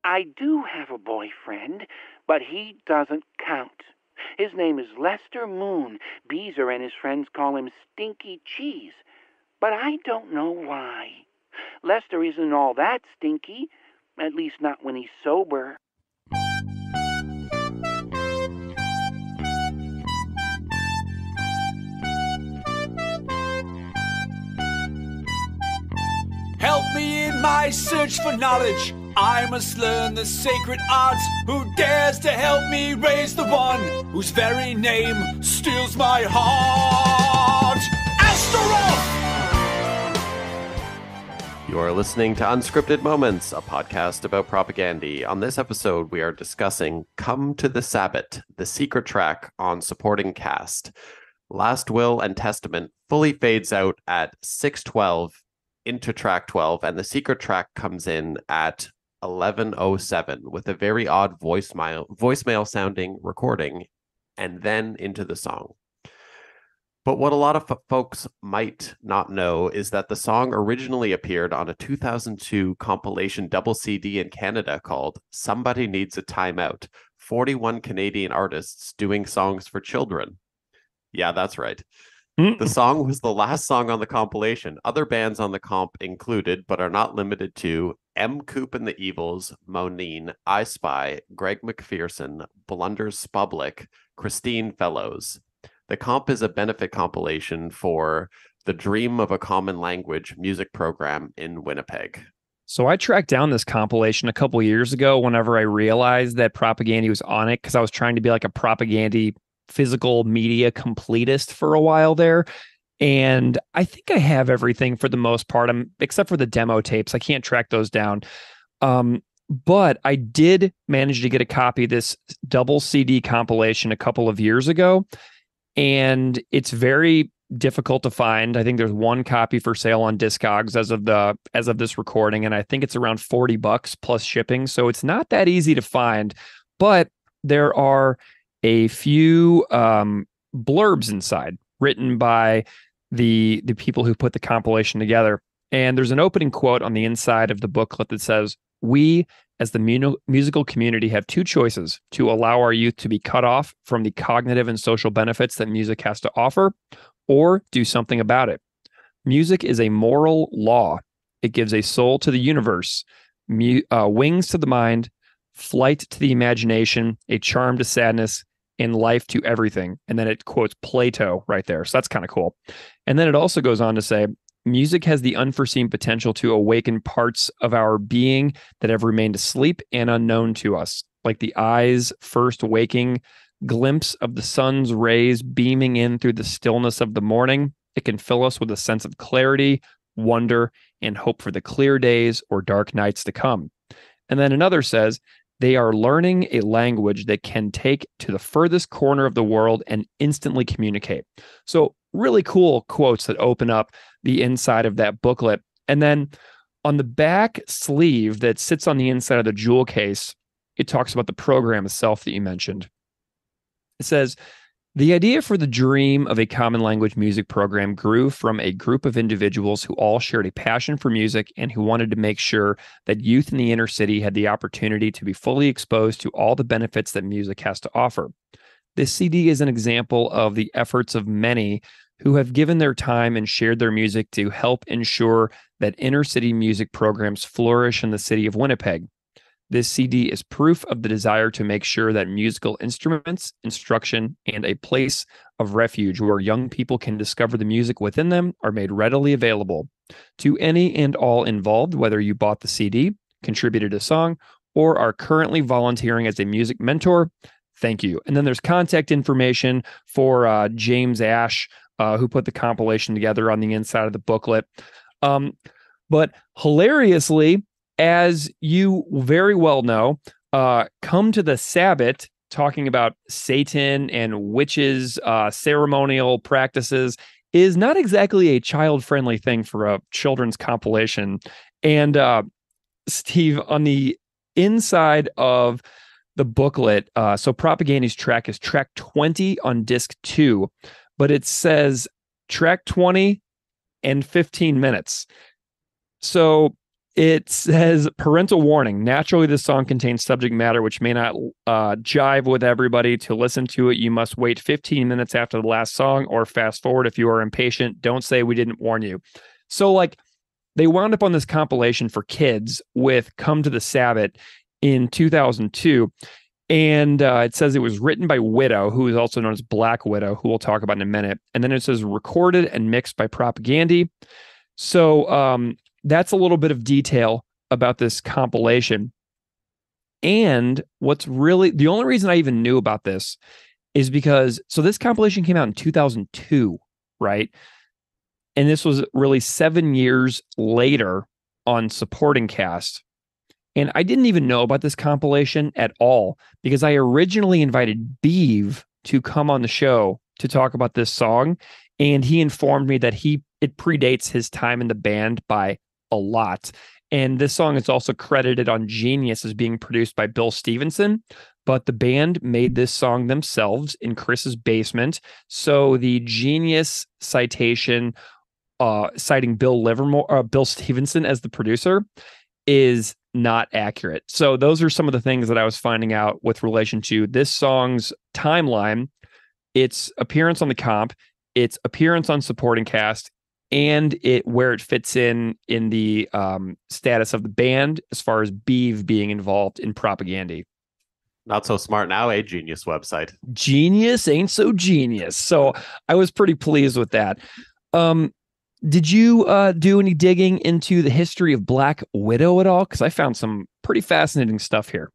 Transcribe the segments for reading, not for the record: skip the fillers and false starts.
I do have a boyfriend, but he doesn't count. His name is Lester Moon. Beezer and his friends call him Stinky Cheese. But I don't know why. Lester isn't all that stinky, at least not when he's sober. Help me in my search for knowledge. I must learn the sacred arts. Who dares to help me raise the one whose very name steals my heart? Astaroth! You are listening to Unscripted Moments, a podcast about propaganda. On this episode, we are discussing Come to the Sabbat, the secret track on supporting cast. Last Will and Testament fully fades out at 6:12 into track 12, and the secret track comes in at 11:07 with a very odd voicemail sounding recording, and then into the song. But what a lot of folks might not know is that the song originally appeared on a 2002 compilation double CD in Canada called Somebody Needs a Timeout, 41 Canadian artists doing songs for children. Yeah, that's right. The song was the last song on the compilation. Other bands on the comp included, but are not limited to, M. Coop and the Evils, Moneen, I Spy, Greg McPherson, Blunders Spublic, Christine Fellows. The comp is a benefit compilation for the Dream of a Common Language music program in Winnipeg. So I tracked down this compilation a couple years ago whenever I realized that propaganda was on it, because I was trying to be like a propaganda physical media completist for a while there. And I think I have everything for the most part, except for the demo tapes. I can't track those down. But I did manage to get a copy of this double CD compilation a couple of years ago. And it's very difficult to find. I think there's one copy for sale on Discogs as of this recording, and I think it's around $40 plus shipping. So it's not that easy to find, but there are a few blurbs inside written by the people who put the compilation together. And there's an opening quote on the inside of the booklet that says, "We, as the musical community, have two choices: to allow our youth to be cut off from the cognitive and social benefits that music has to offer, or do something about it. Music is a moral law. It gives a soul to the universe, wings to the mind, flight to the imagination, a charm to sadness, and life to everything." And then it quotes Plato right there. So that's kind of cool. And then it also goes on to say, "Music has the unforeseen potential to awaken parts of our being that have remained asleep and unknown to us, like the eye's first waking glimpse of the sun's rays beaming in through the stillness of the morning. It can fill us with a sense of clarity, wonder, and hope for the clear days or dark nights to come." And then another says, "They are learning a language that can take to the furthest corner of the world and instantly communicate." So really cool quotes that open up the inside of that booklet. And then on the back sleeve that sits on the inside of the jewel case, it talks about the program itself that you mentioned. It says, "The idea for the Dream of a Common Language music program grew from a group of individuals who all shared a passion for music and who wanted to make sure that youth in the inner city had the opportunity to be fully exposed to all the benefits that music has to offer. This CD is an example of the efforts of many who have given their time and shared their music to help ensure that inner city music programs flourish in the city of Winnipeg. This CD is proof of the desire to make sure that musical instruments, instruction, and a place of refuge where young people can discover the music within them are made readily available. To any and all involved, whether you bought the CD, contributed a song, or are currently volunteering as a music mentor, thank you." And then there's contact information for James Ash, who put the compilation together, on the inside of the booklet. But hilariously, as you very well know, Come to the Sabbat, talking about Satan and witches, ceremonial practices, is not exactly a child-friendly thing for a children's compilation. And Steve, on the inside of the booklet, so Propaganda's track is track 20 on disc 2, but it says track 20 and 15 minutes. So It says parental warning. Naturally, this song contains subject matter which may not jive with everybody. To listen to it, you must wait 15 minutes after the last song or fast forward if you are impatient. Don't say we didn't warn you. So like they wound up on this compilation for kids with Come to the Sabbath in 2002. And it says it was written by Widow, who is also known as Black Widow, who we'll talk about in a minute. And then it says recorded and mixed by Propaganda. So that's a little bit of detail about this compilation. And what's really the only reason I even knew about this is because this compilation came out in 2002, right? And this was really 7 years later on supporting cast. And I didn't even know about this compilation at all because I originally invited Beeve to come on the show to talk about this song. And he informed me that it predates his time in the band by a lot. And this song is also credited on Genius as being produced by Bill Stevenson, but the band made this song themselves in Chris's basement. So the Genius citation citing Bill Stevenson as the producer is not accurate. So those are some of the things that I was finding out with relation to this song's timeline, its appearance on the comp, its appearance on supporting cast, and where it fits in the status of the band as far as Beeve being involved in Propaganda. Not so smart now, a Genius website. Genius ain't so genius. So I was pretty pleased with that. Did you do any digging into the history of Black Widow at all? Because I found some pretty fascinating stuff here.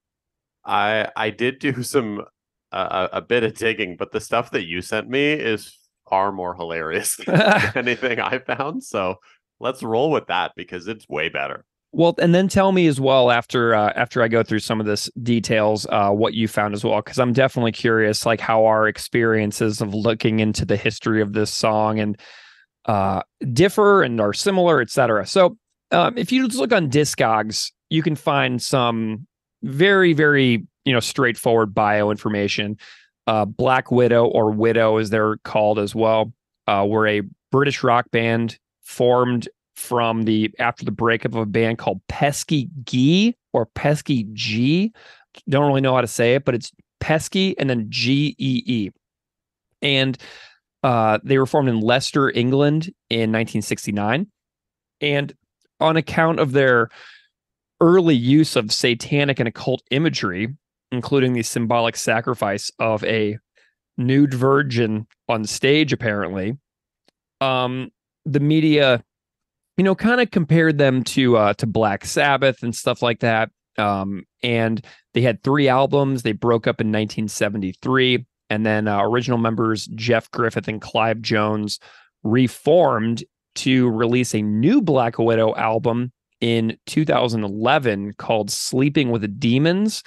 I did do some a bit of digging, but the stuff that you sent me is far more hilarious than anything I found. So let's roll with that because it's way better. Well, and then tell me as well after I go through some of this details, what you found as well, because I'm definitely curious, like how our experiences of looking into the history of this song and differ and are similar, etc. So if you just look on Discogs, you can find some very, very straightforward bio information. Black Widow, or Widow as they're called as well, were a British rock band formed after the breakup of a band called Pesky G or Pesky G. Don't really know how to say it, but it's Pesky and then Gee. And they were formed in Leicester, England in 1969. And on account of their early use of satanic and occult imagery, including the symbolic sacrifice of a nude virgin on stage, apparently, the media, kind of compared them to Black Sabbath and stuff like that. And they had 3 albums. They broke up in 1973. And then original members Jeff Griffith and Clive Jones reformed to release a new Black Widow album in 2011 called Sleeping with the Demons,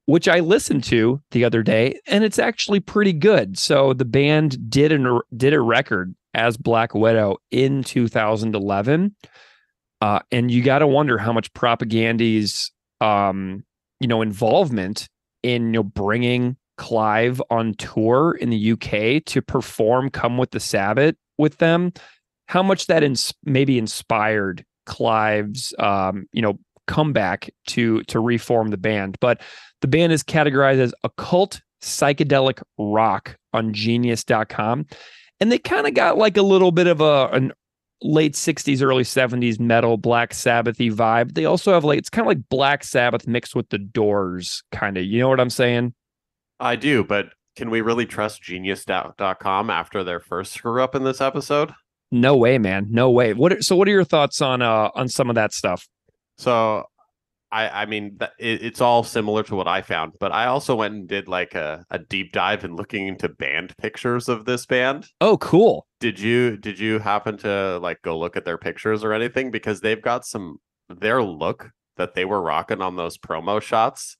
which I listened to the other day, and it's actually pretty good. So the band did a record as Black Widow in 2011, and you got to wonder how much Propaganda's involvement in bringing Clive on tour in the UK to perform Come with the Sabbath with them, how much that maybe inspired Clive's comeback to reform the band. But the band is categorized as occult psychedelic rock on genius.com, and they kind of got like a little bit of an late 60s early 70s metal Black Sabbath-y vibe. They also have it's kind of like Black Sabbath mixed with the Doors, kind of, you know what I'm saying? I do, but can we really trust genius.com after their first screw up in this episode? No way, man. No way. What are your thoughts on some of that stuff? So I mean, it's all similar to what I found, but I also went and did like a deep dive in looking into band pictures of this band. Oh, cool. Did you happen to like go look at their pictures or anything? Because they've got their look that they were rocking on those promo shots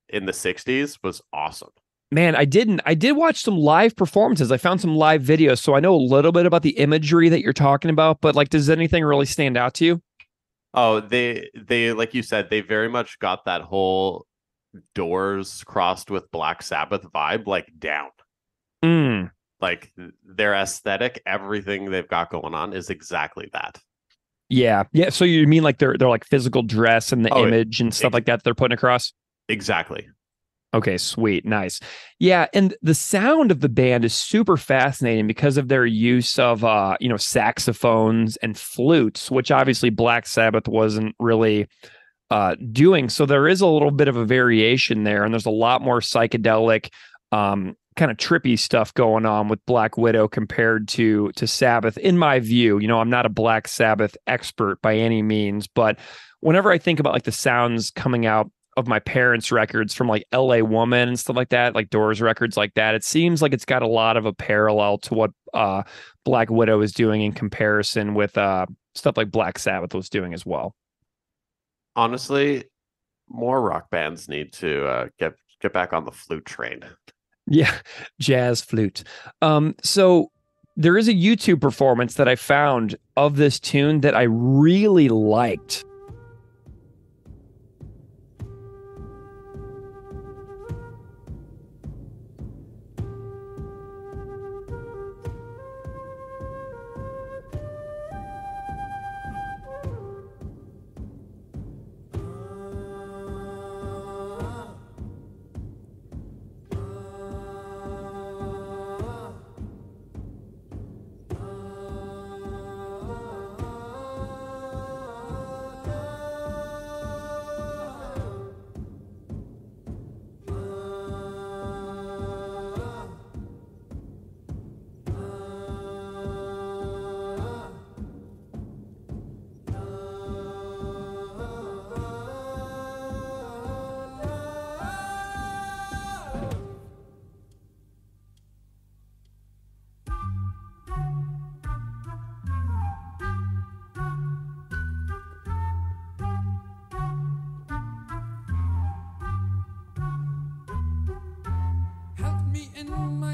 in the 60s was awesome. Man, I did watch some live performances. I found some live videos, so I know a little bit about the imagery that you're talking about, but like, does anything really stand out to you? Oh, they like you said, they very much got that whole Doors crossed with Black Sabbath vibe like down. Like their aesthetic, everything they've got going on is exactly that. Yeah. Yeah. So you mean like they're like physical dress and the Oh, image and stuff like that they're putting across? Exactly. Okay, sweet. Nice. Yeah, and the sound of the band is super fascinating because of their use of saxophones and flutes, which obviously Black Sabbath wasn't really doing. So there is a little bit of a variation there, and there's a lot more psychedelic kind of trippy stuff going on with Black Widow compared to Sabbath, in my view. I'm not a Black Sabbath expert by any means, but whenever I think about like the sounds coming out of my parents' records from like LA Woman and stuff like that, like Doors records like that, it seems like it's got a lot of a parallel to what Black Widow is doing in comparison with stuff like Black Sabbath was doing as well. Honestly, more rock bands need to get back on the flute train. Yeah, jazz flute. So there is a YouTube performance that I found of this tune that I really liked.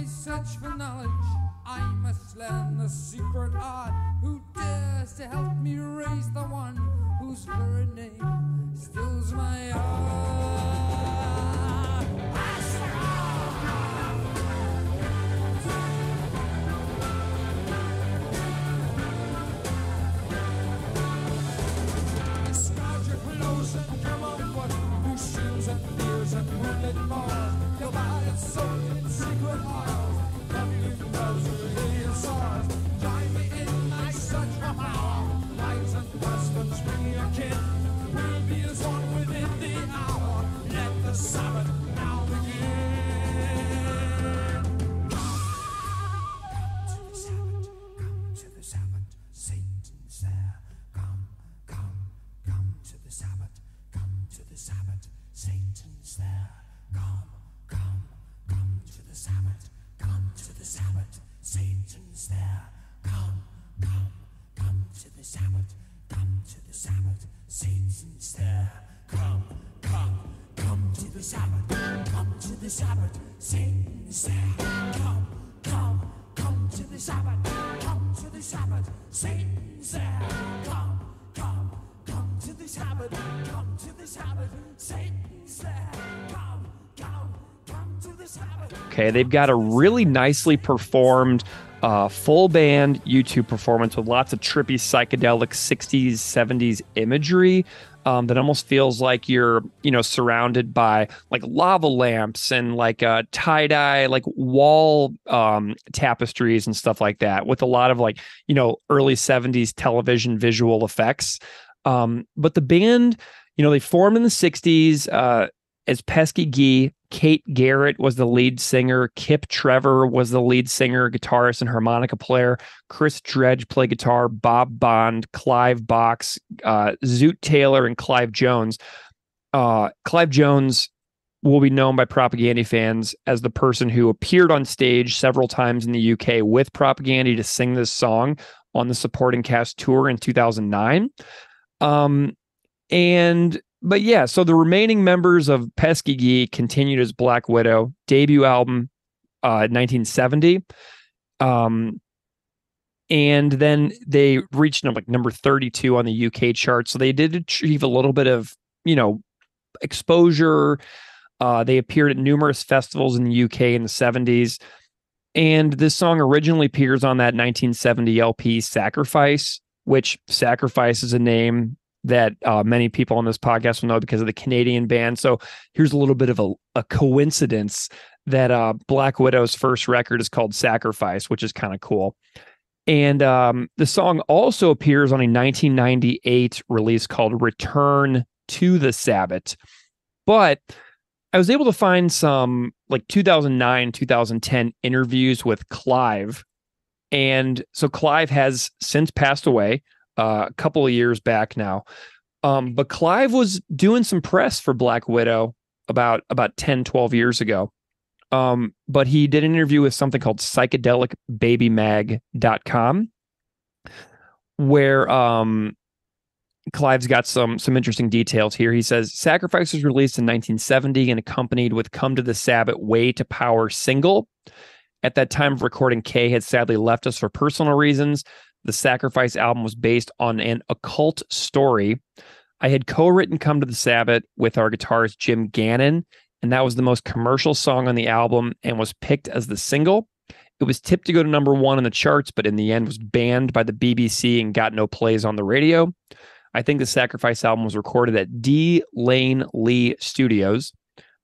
Search for knowledge, I must learn the secret art. Who dares to help me raise the one whose very name stills my heart? Discard your clothes and come on foot, whose shoes and fears and wounded balls. Your body's soaked in secret oil. Join me in my search for power. Lives and customs bring your kin. We'll be as one within the hour. Let the Sabbath now begin. Come to the Sabbath, Satan's there. Come to the Sabbath, Satan's there. Come to the Sabbath, to the Sabbath, Satan's there. Come to the Sabbath, to the Sabbath, Satan's there. Come to the Sabbath, to the Sabbath, Satan's there. Come to the Sabbath, to the Sabbath, Satan's there. Come to the Sabbath, to the Sabbath, Satan's there. Come to the Sabbath. Okay, they've got a really nicely performed full band YouTube performance with lots of trippy psychedelic 60s, 70s imagery that almost feels like you're, surrounded by like lava lamps and like tie-dye, like wall tapestries and stuff like that, with a lot of like, early 70s television visual effects. But the band, they formed in the 60s as Pesky Guy. Kate Garrett was the lead singer. Kip Trevor was the lead singer, guitarist, and harmonica player. Chris Dredge played guitar. Bob Bond, Clive Box, Zoot Taylor, and Clive Jones. Clive Jones will be known by Propaganda fans as the person who appeared on stage several times in the UK with Propaganda to sing this song on the supporting cast tour in 2009. But yeah, so the remaining members of Pesky Guy continued as Black Widow. Debut album, 1970. And then they reached number 32 on the UK chart. So they did achieve a little bit of, exposure. They appeared at numerous festivals in the UK in the 70s. And this song originally appears on that 1970 LP Sacrifice, which Sacrifice is a name that many people on this podcast will know because of the Canadian band. So here's a little bit of a coincidence that Black Widow's first record is called Sacrifice, which is kind of cool. And the song also appears on a 1998 release called Return to the Sabbat. But I was able to find some like 2009, 2010 interviews with Clive. And so Clive has since passed away a couple of years back now. But Clive was doing some press for Black Widow about 10, 12 years ago. But he did an interview with something called psychedelicbabymag.com, where Clive's got some interesting details here. He says, Sacrifice was released in 1970 and accompanied with Come to the Sabbat Way to Power single. At that time of recording, Kay had sadly left us for personal reasons. The Sacrifice album was based on an occult story. I had co-written Come to the Sabbat with our guitarist Jim Gannon, and that was the most commercial song on the album and was picked as the single. It was tipped to go to number 1 on the charts, but in the end was banned by the BBC and got no plays on the radio. I think the Sacrifice album was recorded at D. Lane Lee Studios.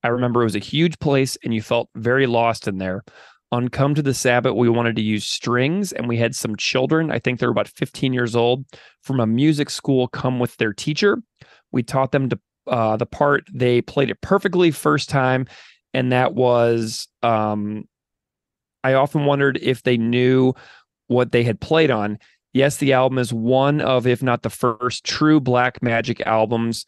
I remember it was a huge place and you felt very lost in there. On Come to the Sabbat, we wanted to use strings, and we had some children, I think they were about 15 years old, from a music school come with their teacher. We taught them to the part. They played it perfectly first time, and that was, I often wondered if they knew what they had played on. Yes, the album is one of, if not the first, true Black Magic albums.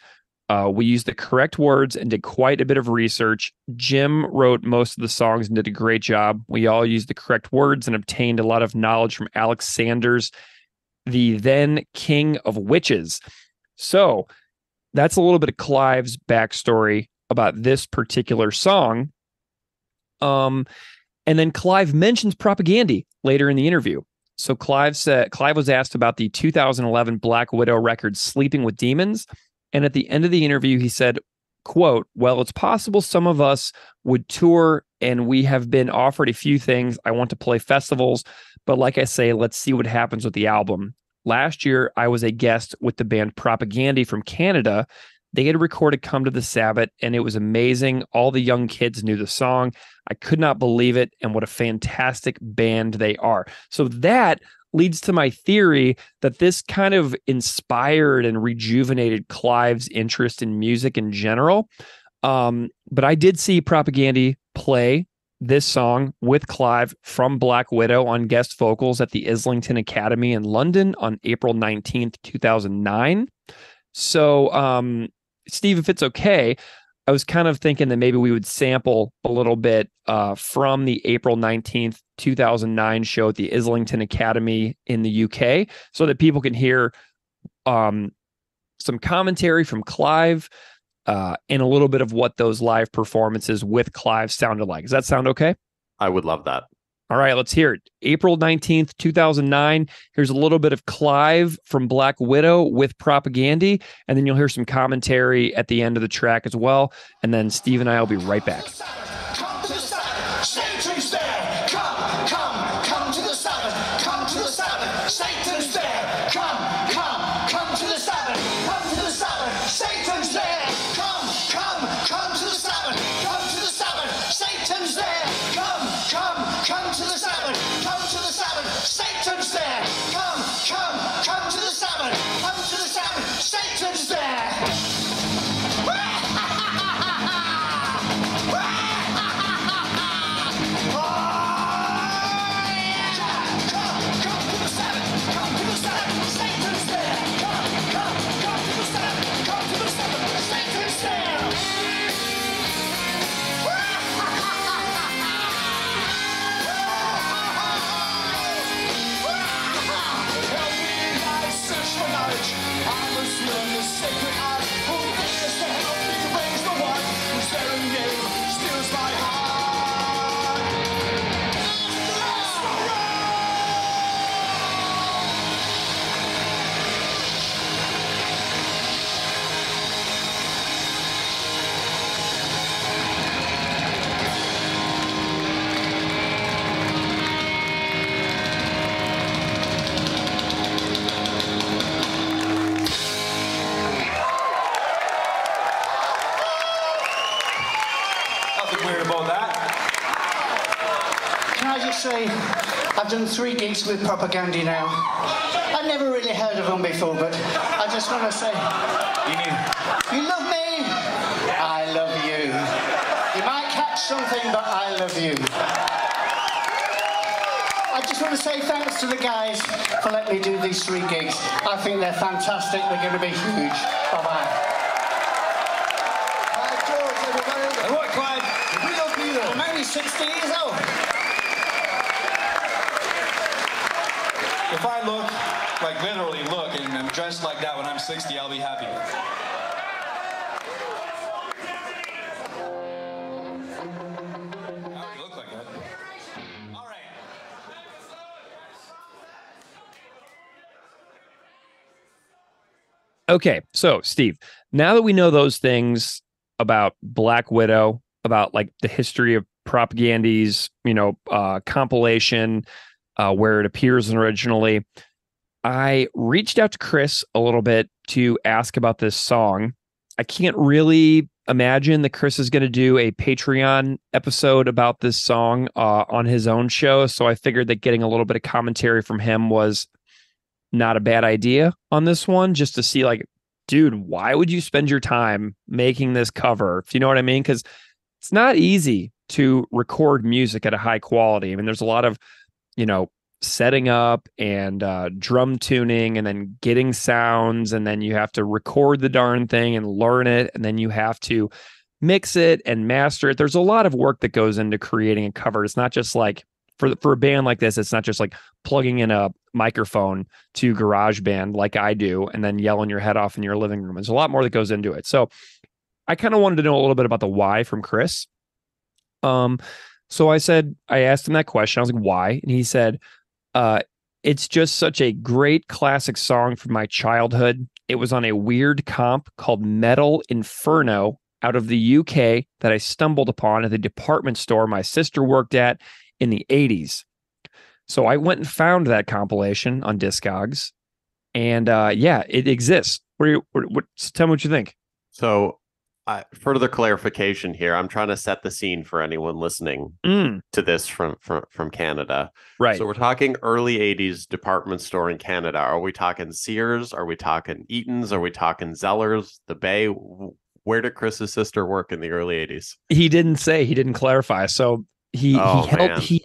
We used the correct words and did quite a bit of research. Jim wrote most of the songs and did a great job. We all used the correct words and obtained a lot of knowledge from Alex Sanders, the then king of witches. So that's a little bit of Clive's backstory about this particular song. And then Clive mentions Propaganda later in the interview. So Clive was asked about the 2011 Black Widow record, Sleeping with Demons. And at the end of the interview, he said, quote, well, it's possible some of us would tour and we have been offered a few things. I want to play festivals, but like I say, let's see what happens with the album. Last year, I was a guest with the band Propaganda from Canada. They had recorded Come to the Sabbat, and it was amazing. All the young kids knew the song. I could not believe it, and what a fantastic band they are. So that leads to my theory that this kind of inspired and rejuvenated Clive's interest in music in general. But I did see Propaganda play this song with Clive from Black Widow on guest vocals at the Islington Academy in London on April 19th, 2009. So, Steve, if it's okay, I was kind of thinking that maybe we would sample a little bit from the April 19th, 2009 show at the Islington Academy in the UK so that people can hear some commentary from Clive and a little bit of what those live performances with Clive sounded like. Does that sound okay? I would love that. All right, let's hear it. April 19th, 2009. Here's a little bit of Clive from Black Widow with Propaganda, and then you'll hear some commentary at the end of the track as well. And then Steve and I will be right back. Come to the Sabbath, Satan's there. Come to the Sabbath, come to the Sabbath, Satan's there. Come to the Sabbath, come to the Sabbath, Satan's there. Come to the Sabbath, come to the Sabbath, Satan's there. Come to the Sabbath, come to the Sabbath, Satan's there. Come to the Sabbath, come to the Sabbath, Satan's there. weird about that. Can I just say, I've done 3 gigs with Propaganda now. I've never really heard of them before, but I just want to say, you love me, I love you. You might catch something, but I love you. I just want to say thanks to the guys for letting me do these 3 gigs. I think they're fantastic. They're going to be huge. Bye-bye. And what, Clyde? I'm only 60 years old. If I look, like literally look, and I'm dressed like that when I'm 60, I'll be happy. I already look like that. All right. Okay, so Steve, now that we know those things about Black Widow, about like the history of Propagandy's, compilation, where it appears originally, I reached out to Chris a little bit to ask about this song. I can't really imagine that Chris is going to do a Patreon episode about this song on his own show, so I figured that getting a little bit of commentary from him was not a bad idea on this one, just to see like, dude, why would you spend your time making this cover? If you know what I mean? Because it's not easy to record music at a high quality. I mean, there's a lot of, setting up and drum tuning and then getting sounds, and then you have to record the darn thing and learn it, and then you have to mix it and master it. There's a lot of work that goes into creating a cover. It's not just like, for a band like this, it's not just like plugging in a microphone to GarageBand like I do and then yelling your head off in your living room. There's a lot more that goes into it. So I kind of wanted to know a little bit about the why from Chris. So I asked him that question. I was like, why? And he said, it's just such a great classic song from my childhood. It was on a weird comp called Metal Inferno out of the UK that I stumbled upon at the department store my sister worked at in the 80s. So I went and found that compilation on Discogs, and it exists. Tell me what you think. So, further clarification here. I'm trying to set the scene for anyone listening to this from Canada. Right. So we're talking early 80s department store in Canada. Are we talking Sears? Are we talking Eaton's? Are we talking Zellers? The Bay? Where did Chris's sister work in the early 80s? He didn't say. He didn't clarify. So he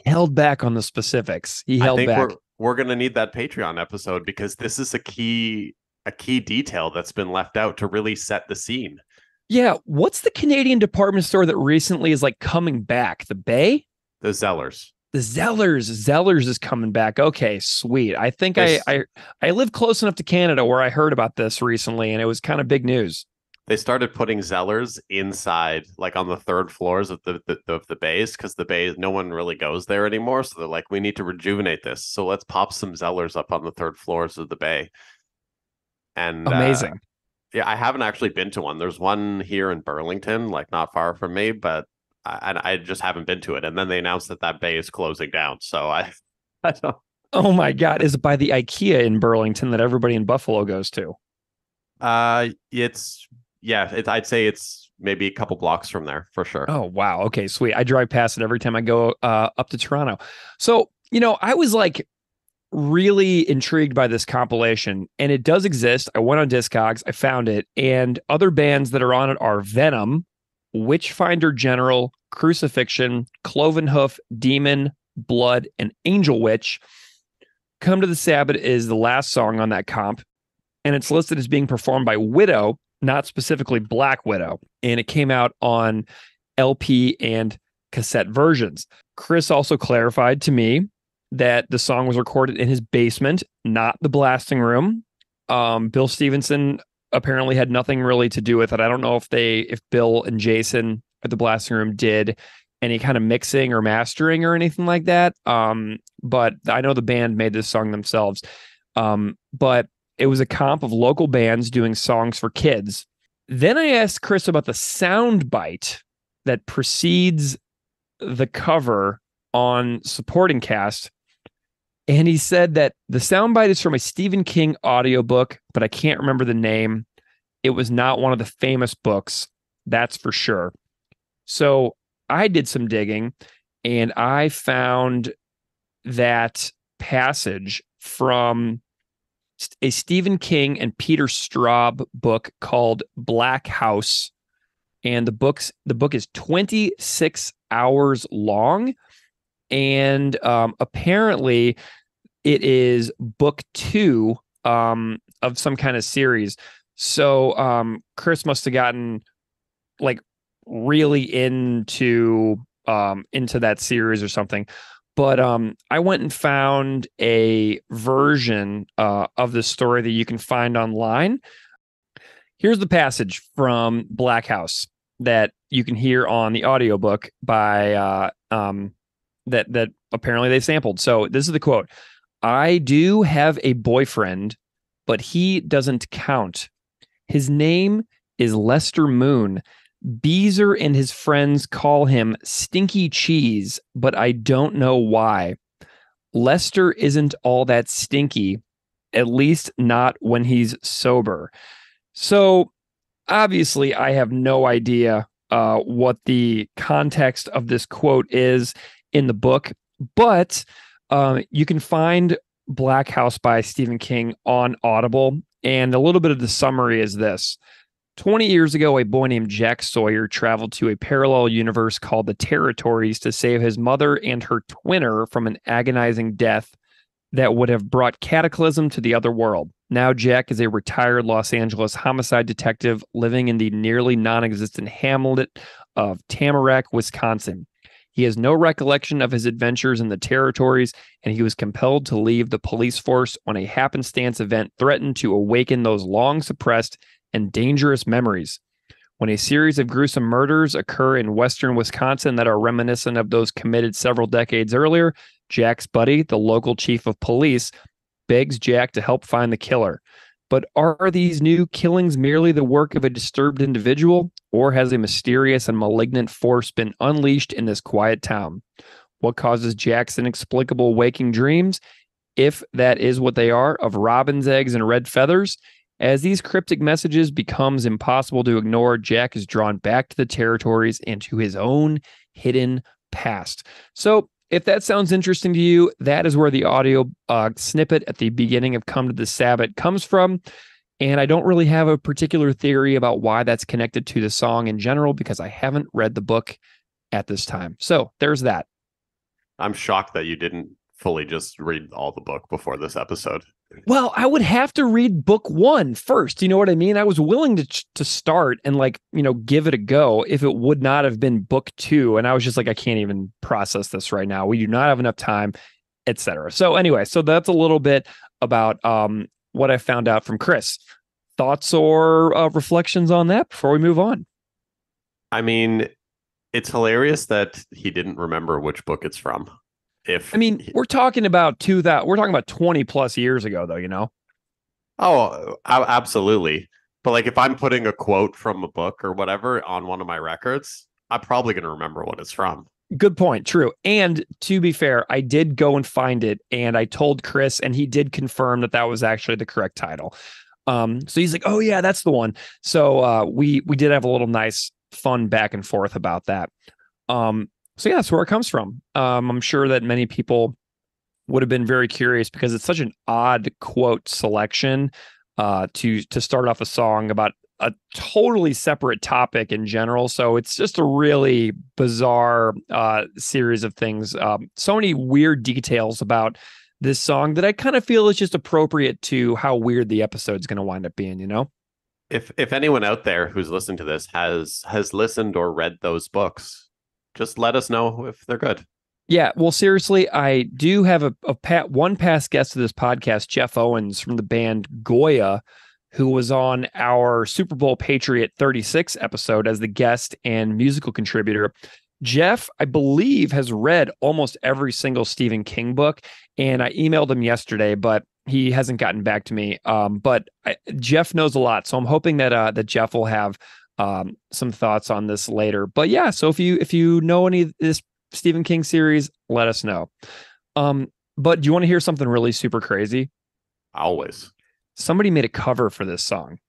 held back on the specifics. He held back. We're going to need that Patreon episode, because this is a key detail that's been left out to really set the scene. Yeah, what's the Canadian department store that recently is like coming back? The Bay? The Zellers. The Zellers is coming back. Okay, sweet. I think I live close enough to Canada where I heard about this recently, and it was kind of big news. They started putting Zellers inside, like on the 3rd floors of the bays, because the bays, no one really goes there anymore. So they're like, we need to rejuvenate this. So let's pop some Zellers up on the 3rd floors of the bay. And amazing. Yeah, I haven't actually been to one. There's one here in Burlington, like not far from me, but I just haven't been to it. And then they announced that bay is closing down. So I don't. Oh my God. Is it by the IKEA in Burlington that everybody in Buffalo goes to? I'd say it's maybe a couple blocks from there for sure. Oh, wow. Okay, sweet. I drive past it every time I go up to Toronto. So, I was like really intrigued by this compilation, and it does exist. I went on Discogs, I found it, and other bands that are on it are Venom, Witchfinder General, Crucifixion, Cloven Hoof, Demon, Blood, and Angel Witch. Come to the Sabbat is the last song on that comp, and it's listed as being performed by Widow, not specifically Black Widow, and it came out on LP and cassette versions. Chris also clarified to me that the song was recorded in his basement, not the blasting room. Bill Stevenson apparently had nothing really to do with it. I don't know if Bill and Jason at the blasting room did any kind of mixing or mastering or anything like that. But I know the band made this song themselves. But it was a comp of local bands doing songs for kids. Then I asked Chris about the sound bite that precedes the cover on supporting cast. And he said that the soundbite is from a Stephen King audiobook, but I can't remember the name. It was not one of the famous books, that's for sure. So I did some digging and I found that passage from a Stephen King and Peter Straub book called Black House. And the book is 26 hours long. And apparently it is book 2 of some kind of series. So Chris must have gotten like really into that series or something. But I went and found a version of the story that you can find online. Here's the passage from Black House that you can hear on the audiobook by that apparently they sampled. So this is the quote. I do have a boyfriend, but he doesn't count. His name is Lester Moon. Beezer and his friends call him Stinky Cheese, but I don't know why. Lester isn't all that stinky, at least not when he's sober. So obviously, I have no idea what the context of this quote is in the book, but you can find Black House by Stephen King on Audible, and a little bit of the summary is this. 20 years ago, a boy named Jack Sawyer traveled to a parallel universe called the Territories to save his mother and her twinner from an agonizing death that would have brought cataclysm to the other world. Now Jack is a retired Los Angeles homicide detective living in the nearly non-existent hamlet of Tamarack, Wisconsin. He has no recollection of his adventures in the Territories, and he was compelled to leave the police force when a happenstance event threatened to awaken those long-suppressed and dangerous memories. When a series of gruesome murders occur in western Wisconsin that are reminiscent of those committed several decades earlier, Jack's buddy, the local chief of police, begs Jack to help find the killer. But are these new killings merely the work of a disturbed individual, or has a mysterious and malignant force been unleashed in this quiet town? What causes Jack's inexplicable waking dreams, if that is what they are, of robin's eggs and red feathers? As these cryptic messages becomes impossible to ignore, Jack is drawn back to the Territories and to his own hidden past. So if that sounds interesting to you, that is where the audio snippet at the beginning of Come to the Sabbat comes from. And I don't really have a particular theory about why that's connected to the song in general, because I haven't read the book at this time. So there's that. I'm shocked that you didn't fully just read all the book before this episode. Well, I would have to read book 1 first. You know what I mean? I was willing to start and give it a go if it would not have been book 2. And I was just like, I can't even process this right now. We do not have enough time, etc. So anyway, so that's a little bit about what I found out from Chris. Thoughts or reflections on that before we move on? I mean, it's hilarious that he didn't remember which book it's from. We're talking about 20 plus years ago, though, you know? Oh, absolutely. But if I'm putting a quote from a book or whatever on one of my records, I'm probably going to remember what it's from. Good point. True. And to be fair, I did go and find it, and I told Chris, and he did confirm that was actually the correct title. So he's like, oh yeah, that's the one. So we did have a little nice fun back and forth about that. So yeah, that's where it comes from. I'm sure that many people would have been very curious because it's such an odd quote selection to start off a song about a totally separate topic in general. So it's just a really bizarre series of things. So many weird details about this song that I kind of feel is just appropriate to how weird the episode's going to wind up being, you know? If anyone out there who's listened to this has listened or read those books, just let us know if they're good. Yeah, well, seriously, I do have one past guest of this podcast, Jeff Owens from the band Goya, who was on our Super Bowl Patriot 36 episode as the guest and musical contributor. Jeff, I believe, has read almost every single Stephen King book, and I emailed him yesterday, but he hasn't gotten back to me. Jeff knows a lot, so I'm hoping that Jeff will have some thoughts on this later. But yeah, so if you know any of this Stephen King series, let us know. But do you want to hear something really super crazy? Always. Somebody made a cover for this song.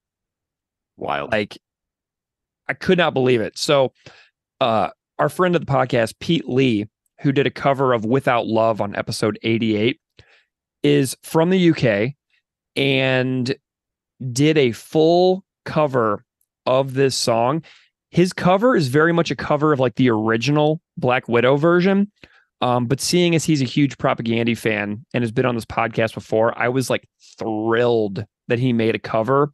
Wild. I could not believe it. So, are our friend of the podcast, Pete Lee, who did a cover of Without Love on episode 88, is from the UK and did a full cover of this song. His cover is very much a cover of like the original Black Widow version. But seeing as he's a huge Propaganda fan and has been on this podcast before, I was like thrilled that he made a cover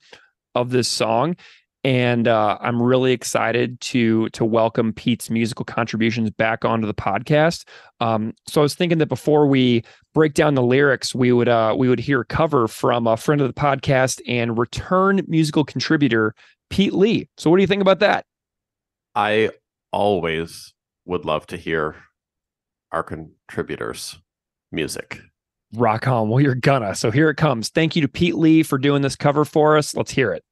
of this song. And I'm really excited to welcome Pete's musical contributions back onto the podcast. So I was thinking that before we break down the lyrics, we would hear a cover from a friend of the podcast and return musical contributor Pete Lee. So what do you think about that? I always would love to hear our contributors' music. Rock on. Well, you're gonna. So here it comes. Thank you to Pete Lee for doing this cover for us. Let's hear it.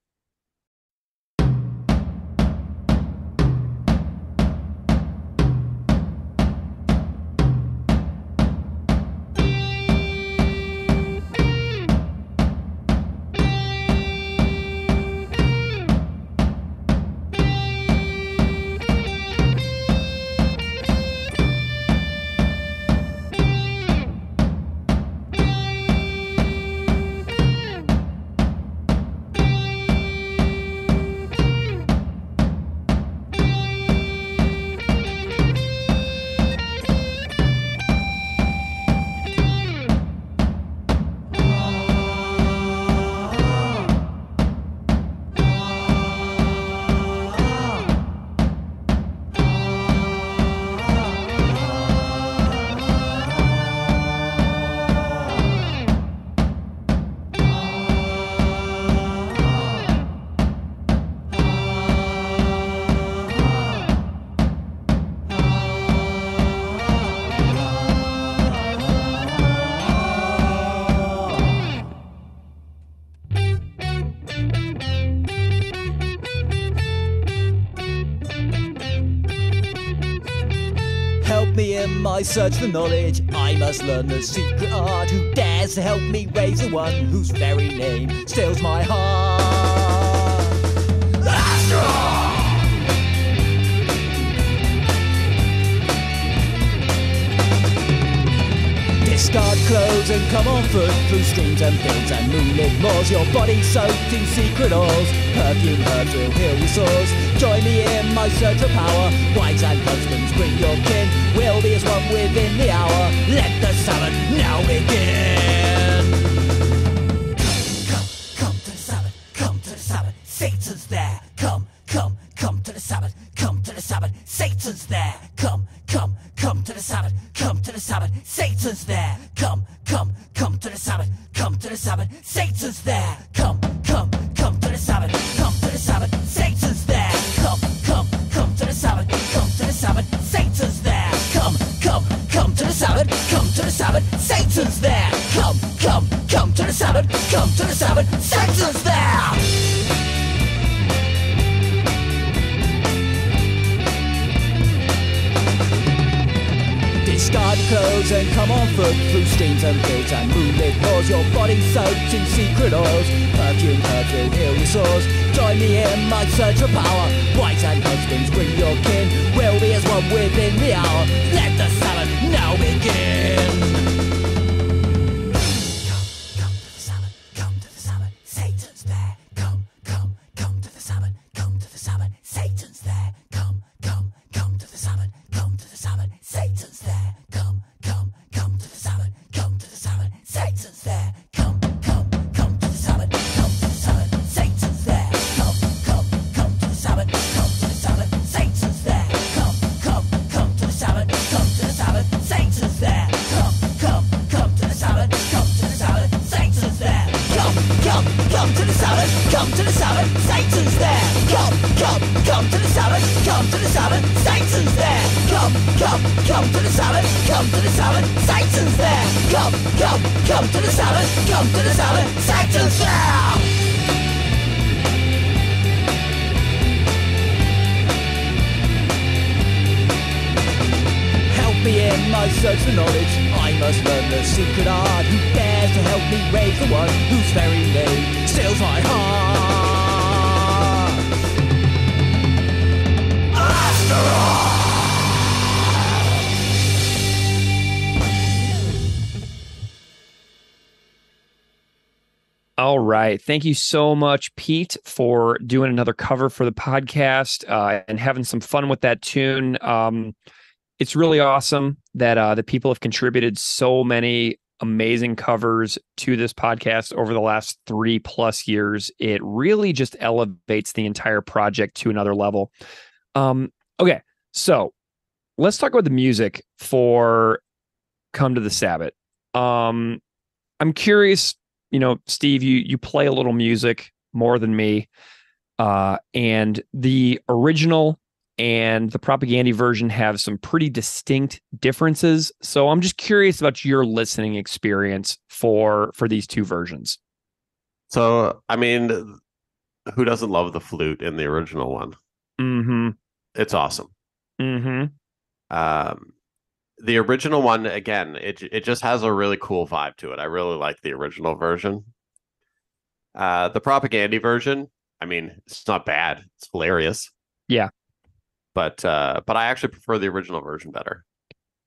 In my search for knowledge, I must learn the secret art. Who dares to help me raise the one whose very name steals my heart? After all! Discard clothes and come on foot through streams and fields and moonlit moors. Your body soaked in secret oils, perfume herbs will heal your sores. Join me in my search for power. Wives and husbands, bring your kin. We'll be as one within the hour. Let the Sabbath now begin. Come to the Sabbath, come to the Sabbath. Satan's there. Come to the Sabbath, come to the Sabbath. Satan's there. Come to the Sabbath, come to the Sabbath. Satan's there. Come to the Sabbath, come to the Sabbath. Satan's there. Come to the Sabbath, come to the Sabbath. Satan's there. Come to the Sabbath, come to the Sabbath. Satan's there. Come to the Sabbath, come to the Sabbath. Satan's there. Come to the Sabbath, come to the Sabbath. Satan's there. Discard clothes and come on foot through streams and fields and moonlit moors. Your body soaked in secret oils, perfume herbs will heal your sores. Join me in my search for power. Wives and husbands, bring your kin. We'll be as one within the hour. Let the Sabbath now begin. Come to the Sabbath, come to the Sabbath. Satan's there. Come to the Sabbath, come to the Sabbath. Satan's there. Come to the Sabbath, come to the Sabbath. Satan's there. Come to the Sabbath, come to the Sabbath. Satan's there. Come to the Sabbath, come to the Sabbath. Satan's there. Come to the Sabbath, come to the Sabbath. Satan's there. Come to the Sabbath, come to the Sabbath. Satan's there. Come to the Sabbath, come to the Sabbath. Satan's there. Come to the Sabbath, come to the Sabbath. Satan's there. Come to the Sabbath, come to the Sabbath. Satan's there. Come to the Sabbath, come to the Sabbath. Satan's there. Come to the Sabbath, come to the Sabbath. Satan's there. Help me in my search for knowledge. I must learn the secret art. Who dares to help me raise the one whose very name steals my heart? After all! All right. Thank you so much, Pete, for doing another cover for the podcast and having some fun with that tune. It's really awesome that the people have contributed so many amazing covers to this podcast over the last 3+ years. It really just elevates the entire project to another level. Okay, so let's talk about the music for Come to the Sabbat. I'm curious, Steve, you play a little music more than me. And the original and the Propaganda version have some pretty distinct differences. So I'm just curious about your listening experience for these two versions. So, I mean, who doesn't love the flute in the original one? Mm-hmm. It's awesome. Mm-hmm. Um, the original one, again, it just has a really cool vibe to it. I really like the original version. The Propaganda version, I mean, it's not bad. It's hilarious. Yeah, But I actually prefer the original version better.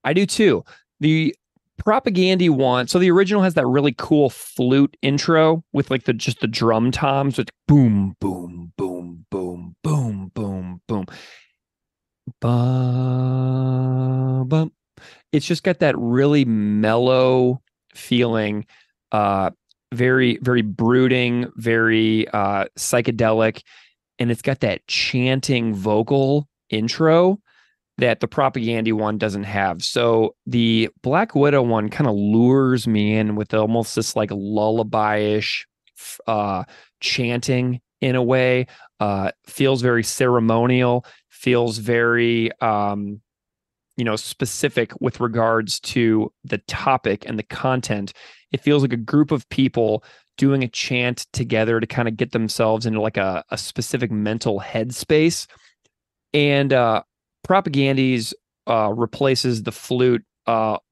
I do too. The Propaganda one, so the original has that really cool flute intro with like just the drum toms with boom, boom, boom, boom, boom, boom, boom. Bum. It's just got that really mellow feeling, very, very brooding, very psychedelic, and it's got that chanting vocal intro that the Propaganda one doesn't have. So the Black Widow one kind of lures me in with almost this like lullaby-ish chanting in a way. Feels very ceremonial, feels very specific with regards to the topic and the content. It feels like a group of people doing a chant together to kind of get themselves into like a specific mental headspace. And Propagandies replaces the flute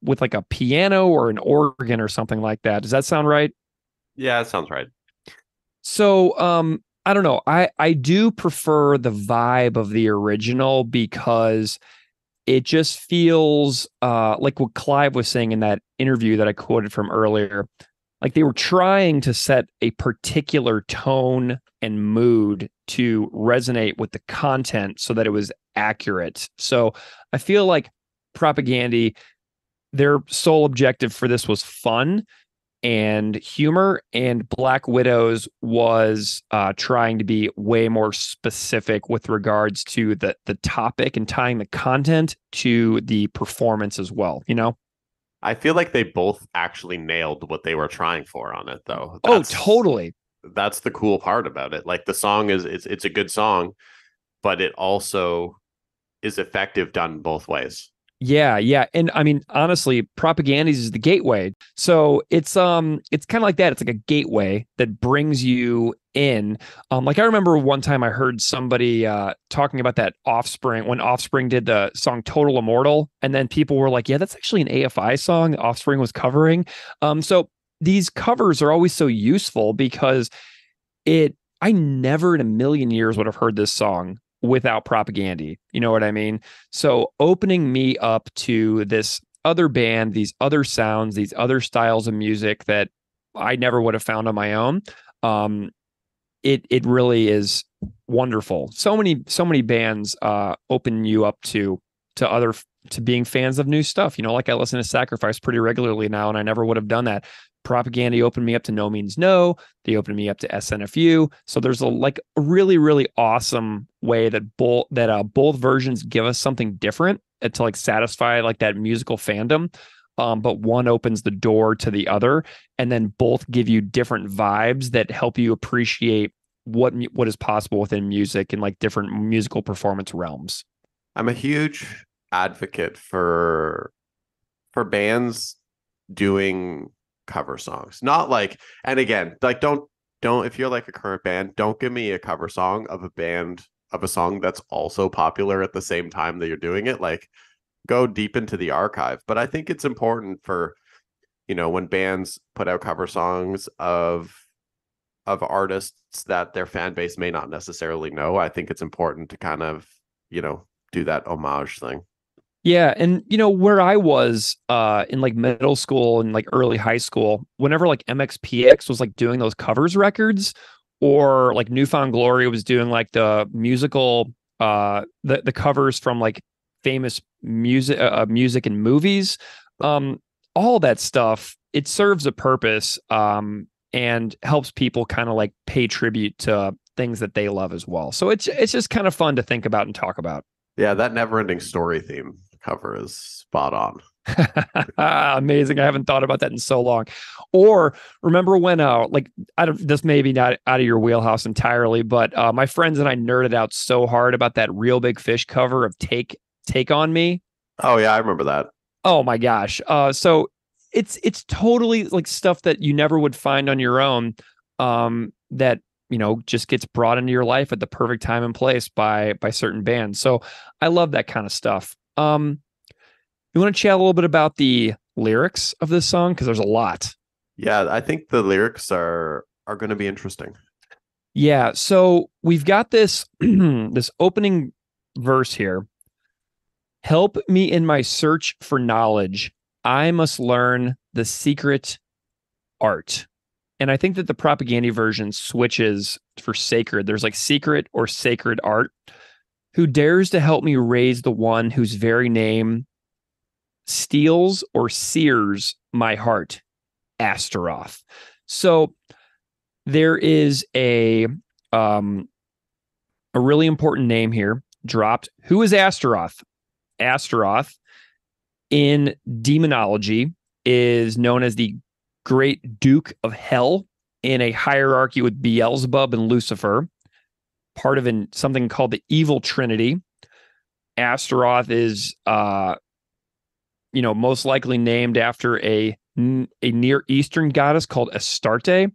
with like a piano or an organ or something like that. Does that sound right? Yeah, it sounds right. So I don't know. I do prefer the vibe of the original because it just feels like what Clive was saying in that interview that I quoted from earlier. Like they were trying to set a particular tone and mood to resonate with the content so that it was accurate. So I feel like Propaganda, their sole objective for this was fun and humor, and Black Widows was trying to be way more specific with regards to the topic and tying the content to the performance as well. I feel like they both actually nailed what they were trying for on it, though. Totally. That's the cool part about it. Like the song it's a good song, but it also is effective done both ways. Yeah. And I mean, honestly, Propagandas is the gateway. So it's kind of like that. It's like a gateway that brings you in. Like I remember one time I heard somebody talking about that Offspring when Offspring did the song Total Immortal, and then people were like, yeah, that's actually an AFI song that Offspring was covering. So these covers are always so useful because I never in a million years would have heard this song without Propaganda. You know what I mean? So opening me up to this other band, these other sounds, these other styles of music that I never would have found on my own. It really is wonderful. So many bands open you up to being fans of new stuff. Like I listen to Sacrifice pretty regularly now, and I never would have done that. Propaganda opened me up to No Means No. They opened me up to SNFU. So there's a really, really awesome way that both versions give us something different to like satisfy like that musical fandom. But one opens the door to the other, and then both give you different vibes that help you appreciate what is possible within music and like different musical performance realms. I'm a huge advocate for bands doing cover songs. Not like, and again, like don't if you're like a current band, don't give me a cover song of a song that's also popular at the same time that you're doing it. Like go deep into the archive. But I think it's important for, when bands put out cover songs of artists that their fan base may not necessarily know, I think it's important to kind of, do that homage thing. Yeah, and where I was in like middle school and like early high school, whenever like MXPX was like doing those covers records, or like Newfound Glory was doing like the musical the covers from like famous music and movies, um all that stuff, it serves a purpose, and helps people kind of like pay tribute to things that they love as well. So it's just kind of fun to think about and talk about. Yeah, that never-ending story theme cover is spot on. Amazing. I haven't thought about that in so long. Or remember when like I don't, this may be not out of your wheelhouse entirely, but my friends and I nerded out so hard about that Real Big Fish cover of Take on Me. Oh yeah, I remember that. Oh my gosh. So it's totally like stuff that you never would find on your own, that just gets brought into your life at the perfect time and place by certain bands. So I love that kind of stuff. You want to chat a little bit about the lyrics of this song, because there's a lot. Yeah, I think the lyrics are going to be interesting. Yeah, so we've got this this opening verse here. Help me in my search for knowledge. I must learn the secret art. And I think that the propaganda version switches for sacred. There's like secret or sacred art. Who dares to help me raise the one whose very name steals or sears my heart? Astaroth. So there is a really important name here dropped. Who is Astaroth? Astaroth in demonology is known as the Great Duke of Hell in a hierarchy with Beelzebub and Lucifer, part of something called the Evil Trinity. Astaroth is most likely named after a Near Eastern goddess called Astarte,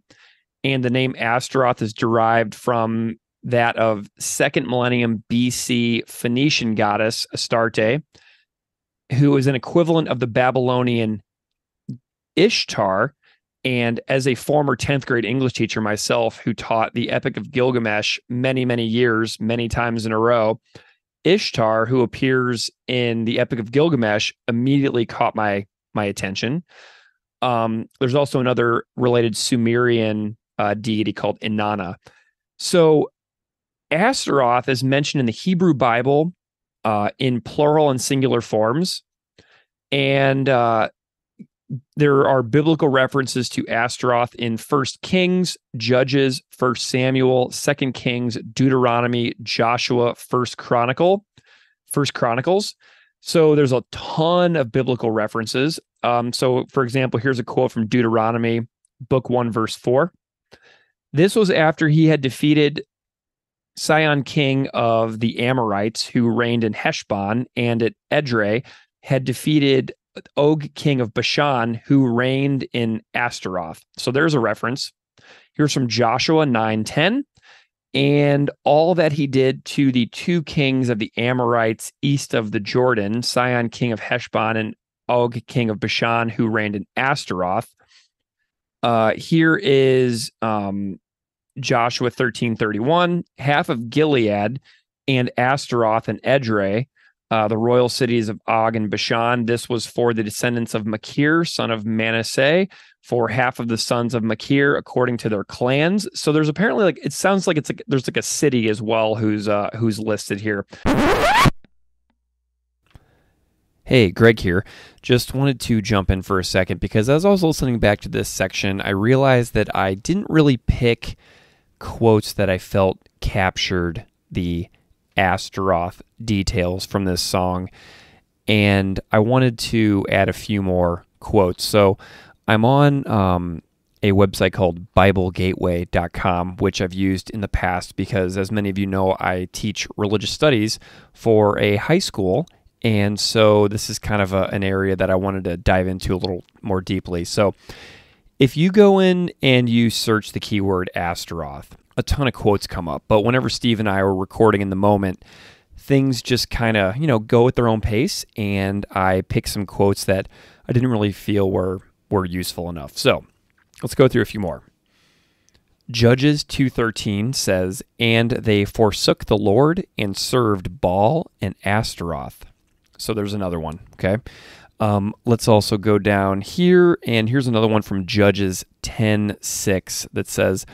and the name Astaroth is derived from that of 2nd millennium BC Phoenician goddess Astarte, who is an equivalent of the Babylonian Ishtar. And as a former 10th grade English teacher myself, who taught the Epic of Gilgamesh many, many years, many times in a row, Ishtar, who appears in the Epic of Gilgamesh, immediately caught my attention. There's also another related Sumerian deity called Inanna. So Astaroth is mentioned in the Hebrew Bible in plural and singular forms. And there are biblical references to Astaroth in 1 Kings, Judges, 1 Samuel, 2 Kings, Deuteronomy, Joshua, 1 Chronicles. So there's a ton of biblical references. So, for example, here's a quote from Deuteronomy, book 1, verse 4. This was after he had defeated Sihon, king of the Amorites, who reigned in Heshbon, and at Edrei had defeated Og, king of Bashan, who reigned in Astaroth. So there's a reference. Here's from Joshua 9:10. And all that he did to the 2 kings of the Amorites east of the Jordan, Sihon, king of Heshbon, and Og, king of Bashan, who reigned in Astaroth. Here is Joshua 13:31. Half of Gilead and Astaroth and Edrei, the royal cities of Og and Bashan. This was for the descendants of Machir, son of Manasseh, for half of the sons of Machir, according to their clans. So there's apparently it sounds like there's a city as well who's listed here. Hey, Greg here. Just wanted to jump in for a second because as I was listening back to this section, I realized that I didn't really pick quotes that I felt captured the Astaroth details from this song, and I wanted to add a few more quotes. So I'm on a website called BibleGateway.com, which I've used in the past because, as many of you know, I teach religious studies for a high school, and so this is kind of an area that I wanted to dive into a little more deeply. So if you go in and you search the keyword Astaroth, a ton of quotes come up. But whenever Steve and I were recording in the moment, things just kind of, go at their own pace. And I picked some quotes that I didn't really feel were useful enough. So let's go through a few more. Judges 2:13 says, "And they forsook the Lord and served Baal and Astaroth." So there's another one. Okay. Let's also go down here, and here's another one from Judges 10:6 that says,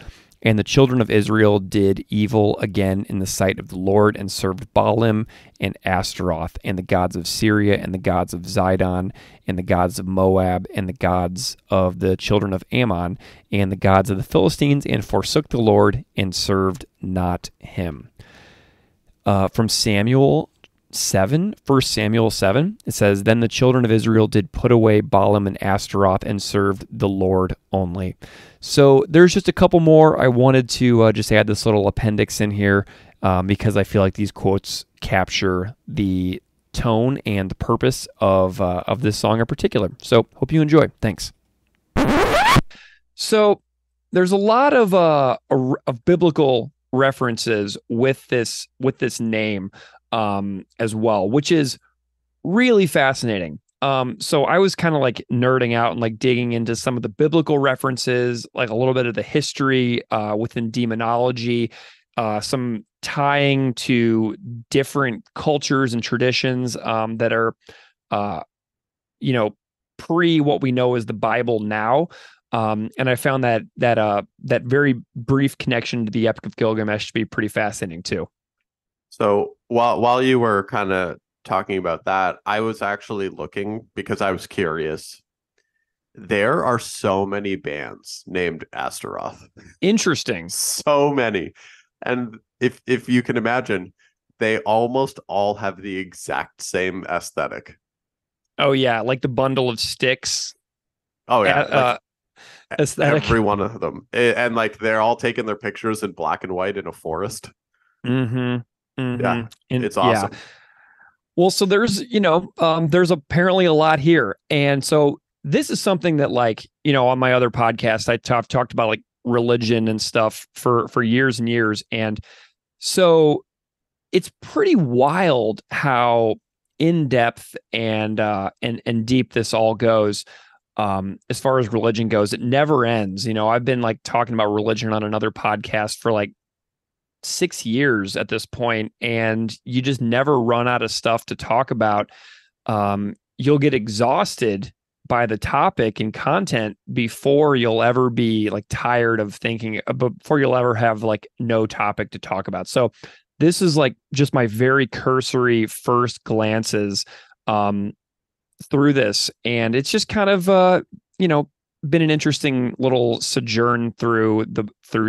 "And the children of Israel did evil again in the sight of the Lord, and served Baalim and Ashtaroth, and the gods of Syria, and the gods of Zidon, and the gods of Moab, and the gods of the children of Ammon, and the gods of the Philistines, and forsook the Lord, and served not him." From Samuel 7, 1 Samuel 7, it says, "Then the children of Israel did put away Baalim and Ashtaroth and served the Lord only." So there's just a couple more. I wanted to just add this little appendix in here because I feel like these quotes capture the tone and the purpose of this song in particular. So hope you enjoy. Thanks. So there's a lot of biblical references with this name as well, which is really fascinating. So I was kind of like nerding out and like digging into some of the biblical references, like a little bit of the history within demonology, some tying to different cultures and traditions that are, pre what we know as the Bible now. And I found that very brief connection to the Epic of Gilgamesh to be pretty fascinating too. So while you were kind of talking about that, I was actually looking because I was curious. There are so many bands named Astaroth. Interesting. So many. And if you can imagine, they almost all have the exact same aesthetic. Oh yeah, like the bundle of sticks. Oh yeah, aesthetic. Every one of them. And like they're all taking their pictures in black and white in a forest. Mm-hmm. Mm-hmm. Yeah, it's awesome. Yeah. Well, so there's apparently a lot here. And so this is something that, like, on my other podcast, I've talked about like religion and stuff for years and years. And so it's pretty wild how in depth and deep this all goes. As far as religion goes, it never ends. I've been like talking about religion on another podcast for like 6 years at this point, and you just never run out of stuff to talk about. You'll get exhausted by the topic and content before you'll ever be like tired of thinking, before you'll ever have like no topic to talk about. So this is like just my very cursory first glances through this, and it's just kind of been an interesting little sojourn through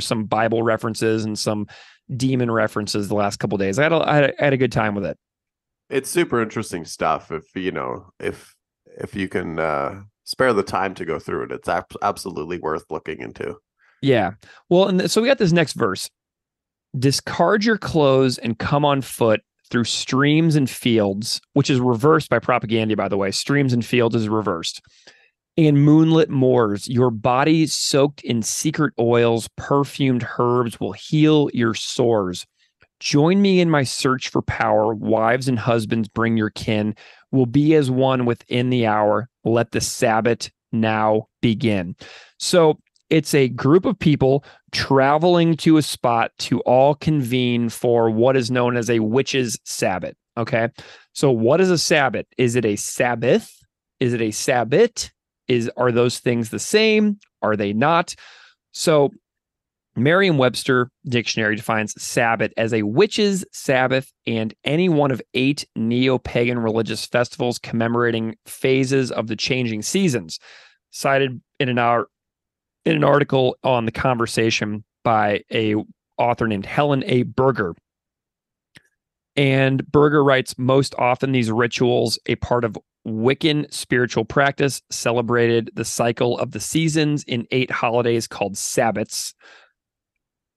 some Bible references and some demon references the last couple of days. I had a good time with it. It's super interesting stuff. If you can spare the time to go through it, it's absolutely worth looking into. Yeah. Well, and so we got this next verse: "Discard your clothes and come on foot through streams and fields," which is reversed by Propaganda, by the way. Streams and fields is reversed. "And moonlit moors, your body soaked in secret oils, perfumed herbs will heal your sores. Join me in my search for power. Wives and husbands, bring your kin. We'll be as one within the hour. Let the Sabbat now begin." So it's a group of people traveling to a spot to all convene for what is known as a witches' Sabbat. Okay. So what is a Sabbat? Is it a Sabbath? Is it a Sabbat? Are those things the same? Are they not? So Merriam-Webster Dictionary defines Sabbat as a witches' Sabbath and any one of 8 neo-pagan religious festivals commemorating phases of the changing seasons, cited in an article on The Conversation by a author named Helen A. Berger. And Berger writes, most often these rituals, a part of Wiccan spiritual practice, celebrated the cycle of the seasons in 8 holidays called Sabbats.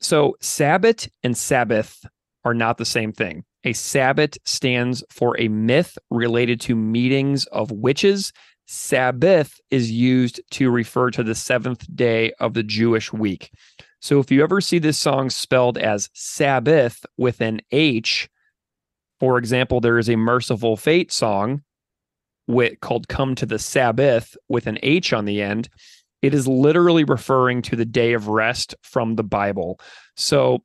So Sabbat and Sabbath are not the same thing. A Sabbat stands for a myth related to meetings of witches. Sabbath is used to refer to the 7th day of the Jewish week. So if you ever see this song spelled as Sabbath with an H, for example, there is a Merciful Fate song called Come to the Sabbath with an H on the end. It is literally referring to the day of rest from the Bible. So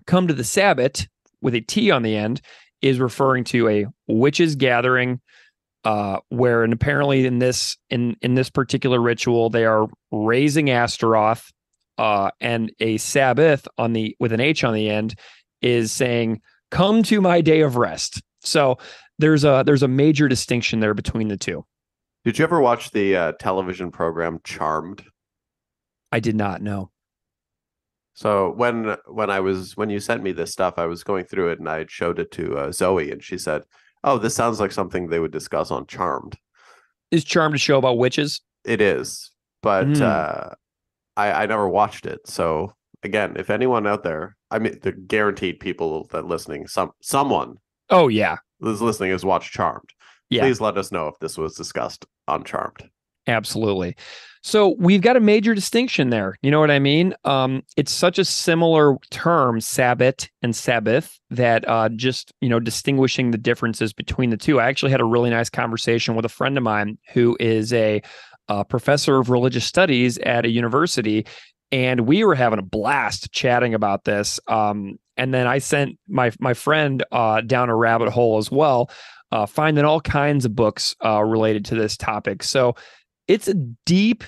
Come to the Sabbat with a T on the end is referring to a witches gathering, where, and apparently in this particular ritual, they are raising Astaroth, and a Sabbath with an H on the end is saying, "Come to my day of rest." So there's a major distinction there between the two. Did you ever watch the television program Charmed? I did not know. So when you sent me this stuff, I was going through it and I showed it to Zoe, and she said, "Oh, this sounds like something they would discuss on Charmed." Is Charmed a show about witches? It is, but I never watched it. So again, if anyone out there, I mean, the guaranteed people that listening, someone Oh yeah, who's listening has watched Charmed. yeah, Please let us know if this was discussed on Charmed. absolutely. So we've got a major distinction there. You know what I mean? It's such a similar term, Sabbat and Sabbath, that just, distinguishing the differences between the two. I actually had a really nice conversation with a friend of mine who is a professor of religious studies at a university, and we were having a blast chatting about this. And then I sent my friend down a rabbit hole as well, finding all kinds of books related to this topic. So it's a deep,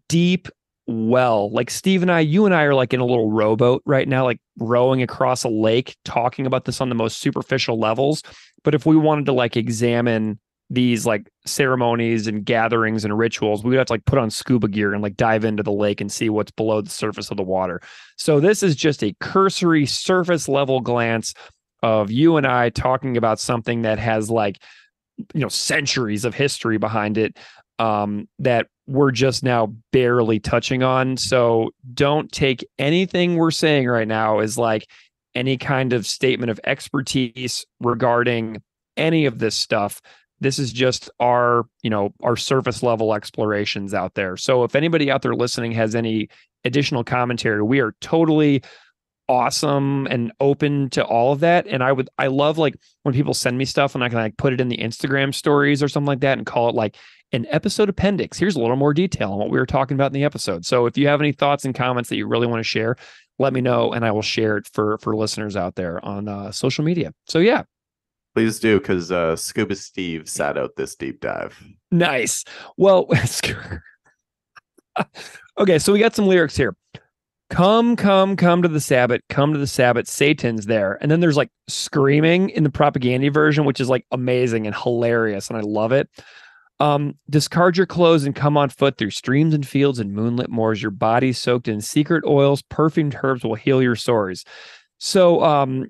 deep well. Like Steve and you and I are like in a little rowboat right now, like rowing across a lake, talking about this on the most superficial levels. But if we wanted to like examine these like ceremonies and gatherings and rituals, we would have to like put on scuba gear and like dive into the lake and see what's below the surface of the water. So this is just a cursory surface level glance of you and I talking about something that has like, centuries of history behind it, that we're just now barely touching on. So don't take anything we're saying right now as like any kind of statement of expertise regarding any of this stuff. This is just our surface level explorations out there. So if anybody out there listening has any additional commentary, we are totally awesome and open to all of that. And I love like when people send me stuff and I can like put it in the Instagram stories or something like that and call it like an episode appendix. Here's a little more detail on what we were talking about in the episode. So if you have any thoughts and comments that you really want to share, let me know and I will share it for listeners out there on social media. So yeah. Please do, because Scuba Steve sat out this deep dive. Nice. Well, okay, so we got some lyrics here. Come to the Sabbat, come to the Sabbat, Satan's there. And then there's like screaming in the propaganda version, which is like amazing and hilarious. And I love it. Discard your clothes and come on foot through streams and fields and moonlit moors. Your body soaked in secret oils, perfumed herbs will heal your sores. So,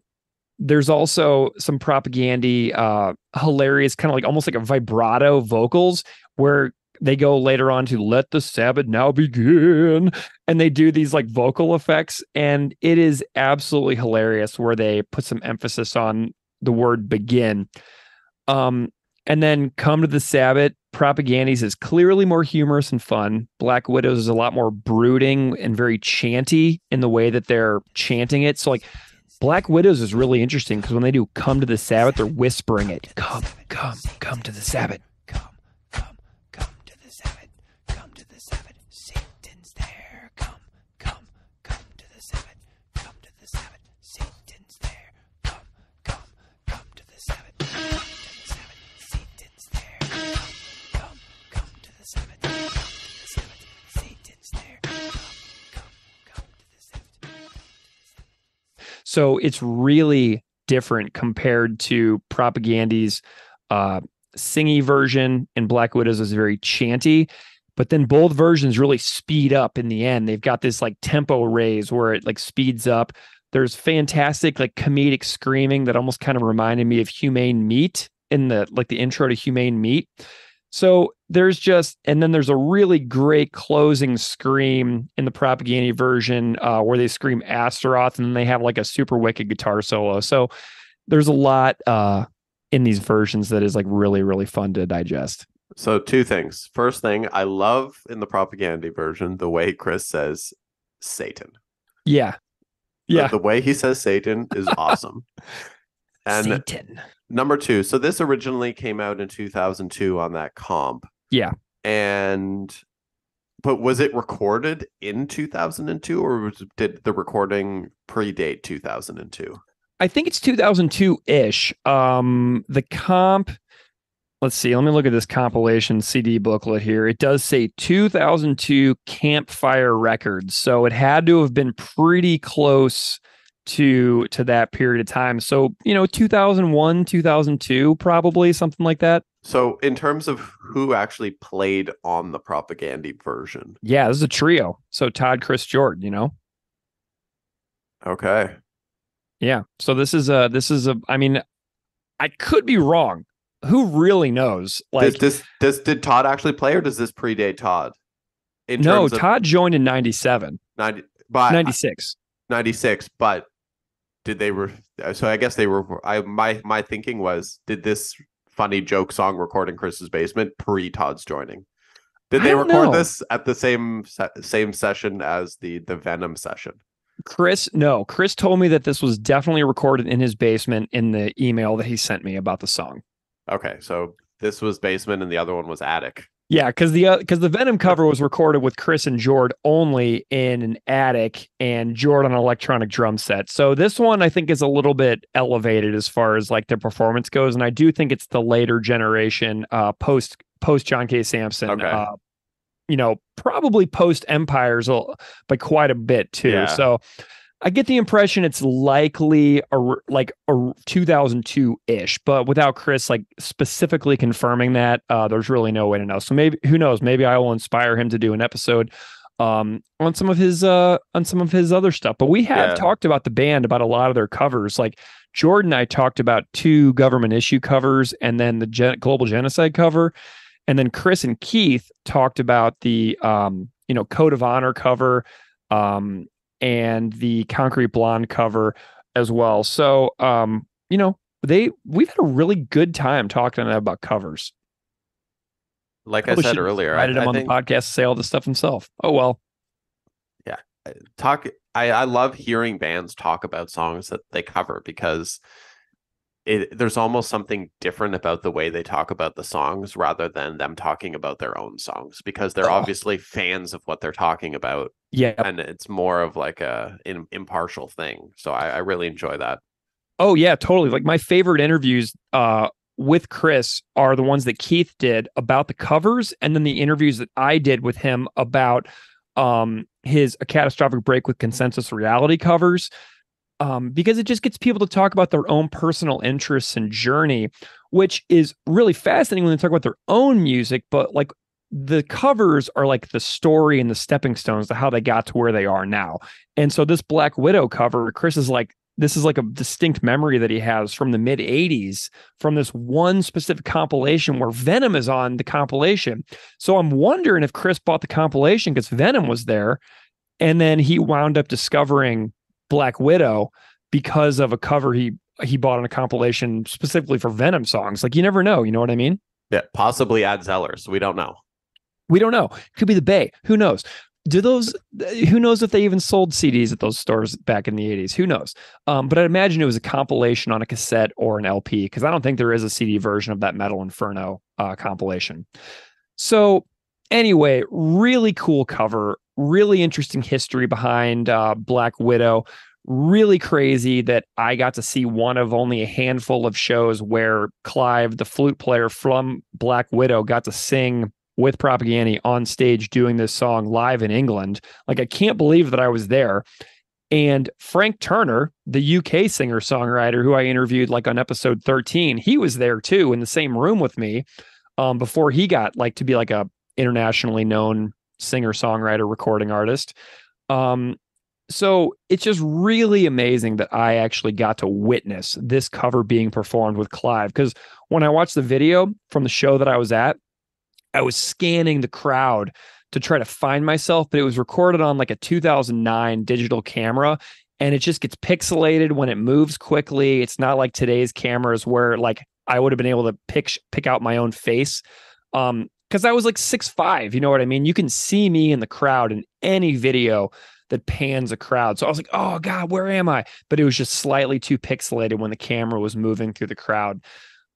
there's also some propaganda, hilarious, kind of like almost like a vibrato vocals where they go later on to let the Sabbath now begin. And they do these like vocal effects. And it is absolutely hilarious where they put some emphasis on the word begin. And then come to the Sabbath. Propagandies is clearly more humorous and fun. Black Widows is a lot more brooding and very chanty in the way that they're chanting it. So like Black Widows is really interesting because when they do come to the Sabbath, they're whispering it. Come to the Sabbath. Come to the Sabbath. Come to the Sabbath. Satan's there. Come to the Sabbath. Come to the Sabbath. Satan's there. Come to the Sabbath. Come to the Sabbath. Satan's there. Come to the Sabbath. Come to the Sabbath. Satan's there. Come to the Sabbath. So it's really different compared to Propagandy's singy version, and Black Widows is very chanty. But then both versions really speed up in the end. They've got this like tempo raise where it like speeds up. There's fantastic like comedic screaming that almost kind of reminded me of Humane Meat in the intro to Humane Meat. So and then there's a really great closing scream in the Propaganda version where they scream Astaroth and then they have like a super wicked guitar solo. So there's a lot in these versions that is like really, really fun to digest. So two things. First thing, I love in the Propaganda version the way Chris says Satan. Yeah. Yeah. The way he says Satan is awesome. And Satan. Number two, so this originally came out in 2002 on that comp. Yeah. But was it recorded in 2002 or did the recording predate 2002? I think it's 2002-ish. The comp, let's see, let me look at this compilation CD booklet here. It does say 2002 Campfire Records. So it had to have been pretty close to that period of time. So, 2001, 2002, probably something like that. So in terms of who actually played on the Propaganda version. Yeah, this is a trio. So Todd, Chris, Jordan, Okay. Yeah. So this is I mean, I could be wrong. Who really knows? Like, did Todd actually play, or does this predate Todd? No, Todd joined in 97. 96. 96, but did they so I guess they were my thinking was, did this funny joke song record in Chris's basement pre Todd's joining? Did they record this at the same session as the Venom session? Chris told me that this was definitely recorded in his basement in the email that he sent me about the song. Okay, so this was basement and the other one was attic. Yeah, because the Venom cover was recorded with Chris and Jord only in an attic, and Jord on an electronic drum set. So this one I think is a little bit elevated as far as like their performance goes, and I do think it's the later generation, post John K. Samson. Okay. Probably post Empires by quite a bit too. Yeah. So I get the impression it's likely a 2002-ish, but without Chris like specifically confirming that, there's really no way to know. So maybe, who knows? Maybe I will inspire him to do an episode on some of his other stuff. But we have talked about the band, about a lot of their covers. Like Jordan and I talked about 2 government issue covers, and then the Global Genocide cover. And then Chris and Keith talked about the, Code of Honor cover, and the Concrete Blonde cover as well. So, we've had a really good time talking to them about covers. Like I said earlier, I invited him on the podcast to say all this stuff himself. Oh, well. Yeah. I love hearing bands talk about songs that they cover, because there's almost something different about the way they talk about the songs rather than them talking about their own songs, because they're obviously fans of what they're talking about. Yeah. And it's more of like an impartial thing. So I really enjoy that. Oh, yeah, totally. Like my favorite interviews with Chris are the ones that Keith did about the covers, and then the interviews that I did with him about his A Catastrophic Break with Consensus Reality covers. Because it just gets people to talk about their own personal interests and journey, which is really fascinating when they talk about their own music. But like the covers are like the story and the stepping stones to how they got to where they are now. And so this Black Widow cover, Chris is like, this is like a distinct memory that he has from the mid 80s, from this one specific compilation where Venom is on the compilation. So I'm wondering if Chris bought the compilation because Venom was there, and then he wound up discovering Black Widow because of a cover he bought on a compilation specifically for Venom songs. Like, you never know, you know what I mean? Yeah, possibly Ad Zellers. We don't know. Could be the Bay. Who knows? Who knows if they even sold CDs at those stores back in the 80s? Who knows? But I'd imagine it was a compilation on a cassette or an LP, because I don't think there is a CD version of that Metal Inferno compilation. So anyway, really cool cover. Really interesting history behind Black Widow. Really crazy that I got to see one of only a handful of shows where Clive, the flute player from Black Widow, got to sing with Propaganda on stage doing this song live in England. Like, I can't believe that I was there. And Frank Turner, the UK singer-songwriter who I interviewed like on episode 13, he was there too in the same room with me before he got like to be like a internationally known singer-songwriter, recording artist. So it's just really amazing that I actually got to witness this cover being performed with Clive. Because when I watched the video from the show that I was at, I was scanning the crowd to try to find myself, but it was recorded on like a 2009 digital camera, and it just gets pixelated when it moves quickly. It's not like today's cameras where like I would have been able to pick out my own face. Because I was like 6'5", you know what I mean? You can see me in the crowd in any video that pans a crowd. So I was like, oh God, where am I? But it was just slightly too pixelated when the camera was moving through the crowd.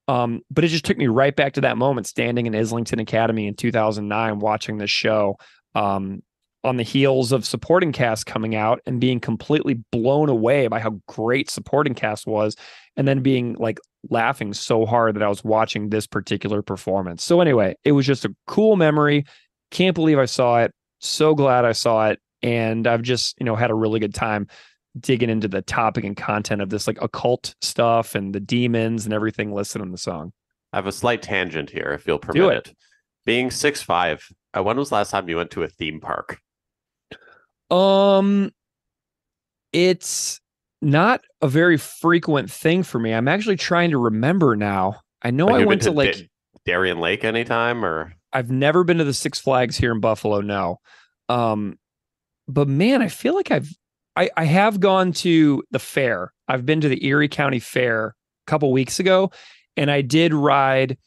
But it just took me right back to that moment standing in Islington Academy in 2009, watching this show. on the heels of supporting cast coming out and being completely blown away by how great supporting cast was, and then being like laughing so hard that I was watching this particular performance. So anyway, it was just a cool memory. Can't believe I saw it. So glad I saw it. And I've just, had a really good time digging into the topic and content of this like occult stuff and the demons and everything listed in the song. I have a slight tangent here, if you'll permit it. Being 6'5", when was the last time you went to a theme park? It's not a very frequent thing for me. I'm actually trying to remember now. I know I went to like Darien Lake anytime, or I've never been to the Six Flags here in Buffalo. No. But man, I feel like I have gone to the fair. I've been to the Erie County Fair a couple weeks ago, and I did ride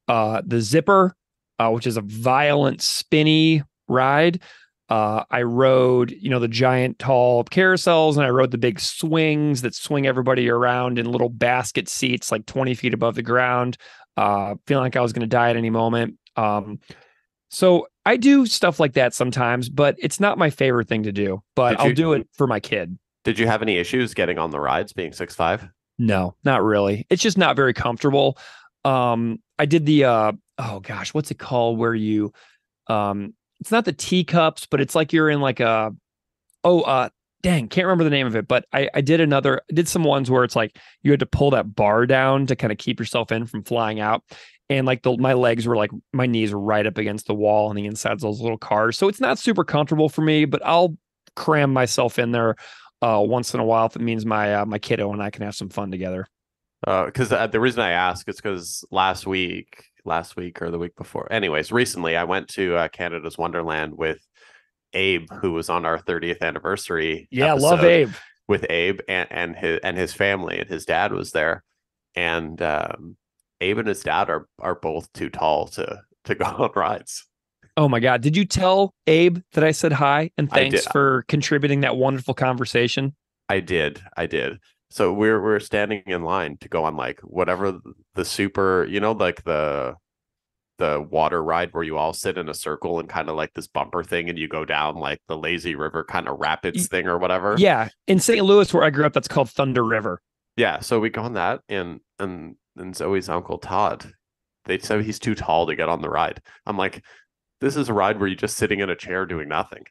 the Zipper, which is a violent, spinny ride. I rode, the giant tall carousels, and I rode the big swings that swing everybody around in little basket seats, like 20 feet above the ground, feeling like I was going to die at any moment. So I do stuff like that sometimes, but it's not my favorite thing to do, but I'll do it for my kid. Did you have any issues getting on the rides being 6'5"? No, not really. It's just not very comfortable. I did the, what's it called? Where you, it's not the teacups, but it's like you're in like can't remember the name of it, but I did some ones where it's like you had to pull that bar down to kind of keep yourself in from flying out. And like my legs were like, my knees were right up against the wall on the insides of those little cars. So it's not super comfortable for me, but I'll cram myself in there once in a while if it means my kiddo and I can have some fun together. Because the reason I ask is because last week or the week before, anyways, recently I went to Canada's Wonderland with Abe, who was on our 30th anniversary. Yeah, love Abe. With Abe and his family, and his dad was there, and Abe and his dad are both too tall to go on rides. Oh my God. Did you tell Abe that I said hi and thanks for contributing that wonderful conversation? I did. So we're standing in line to go on like whatever the super, like the water ride where you all sit in a circle and kind of like this bumper thing and you go down like the lazy river kind of rapids thing or whatever. Yeah. In St. Louis, where I grew up, that's called Thunder River. Yeah. So we go on that and Zoe's uncle Todd, they said he's too tall to get on the ride. I'm like, this is a ride where you're just sitting in a chair doing nothing.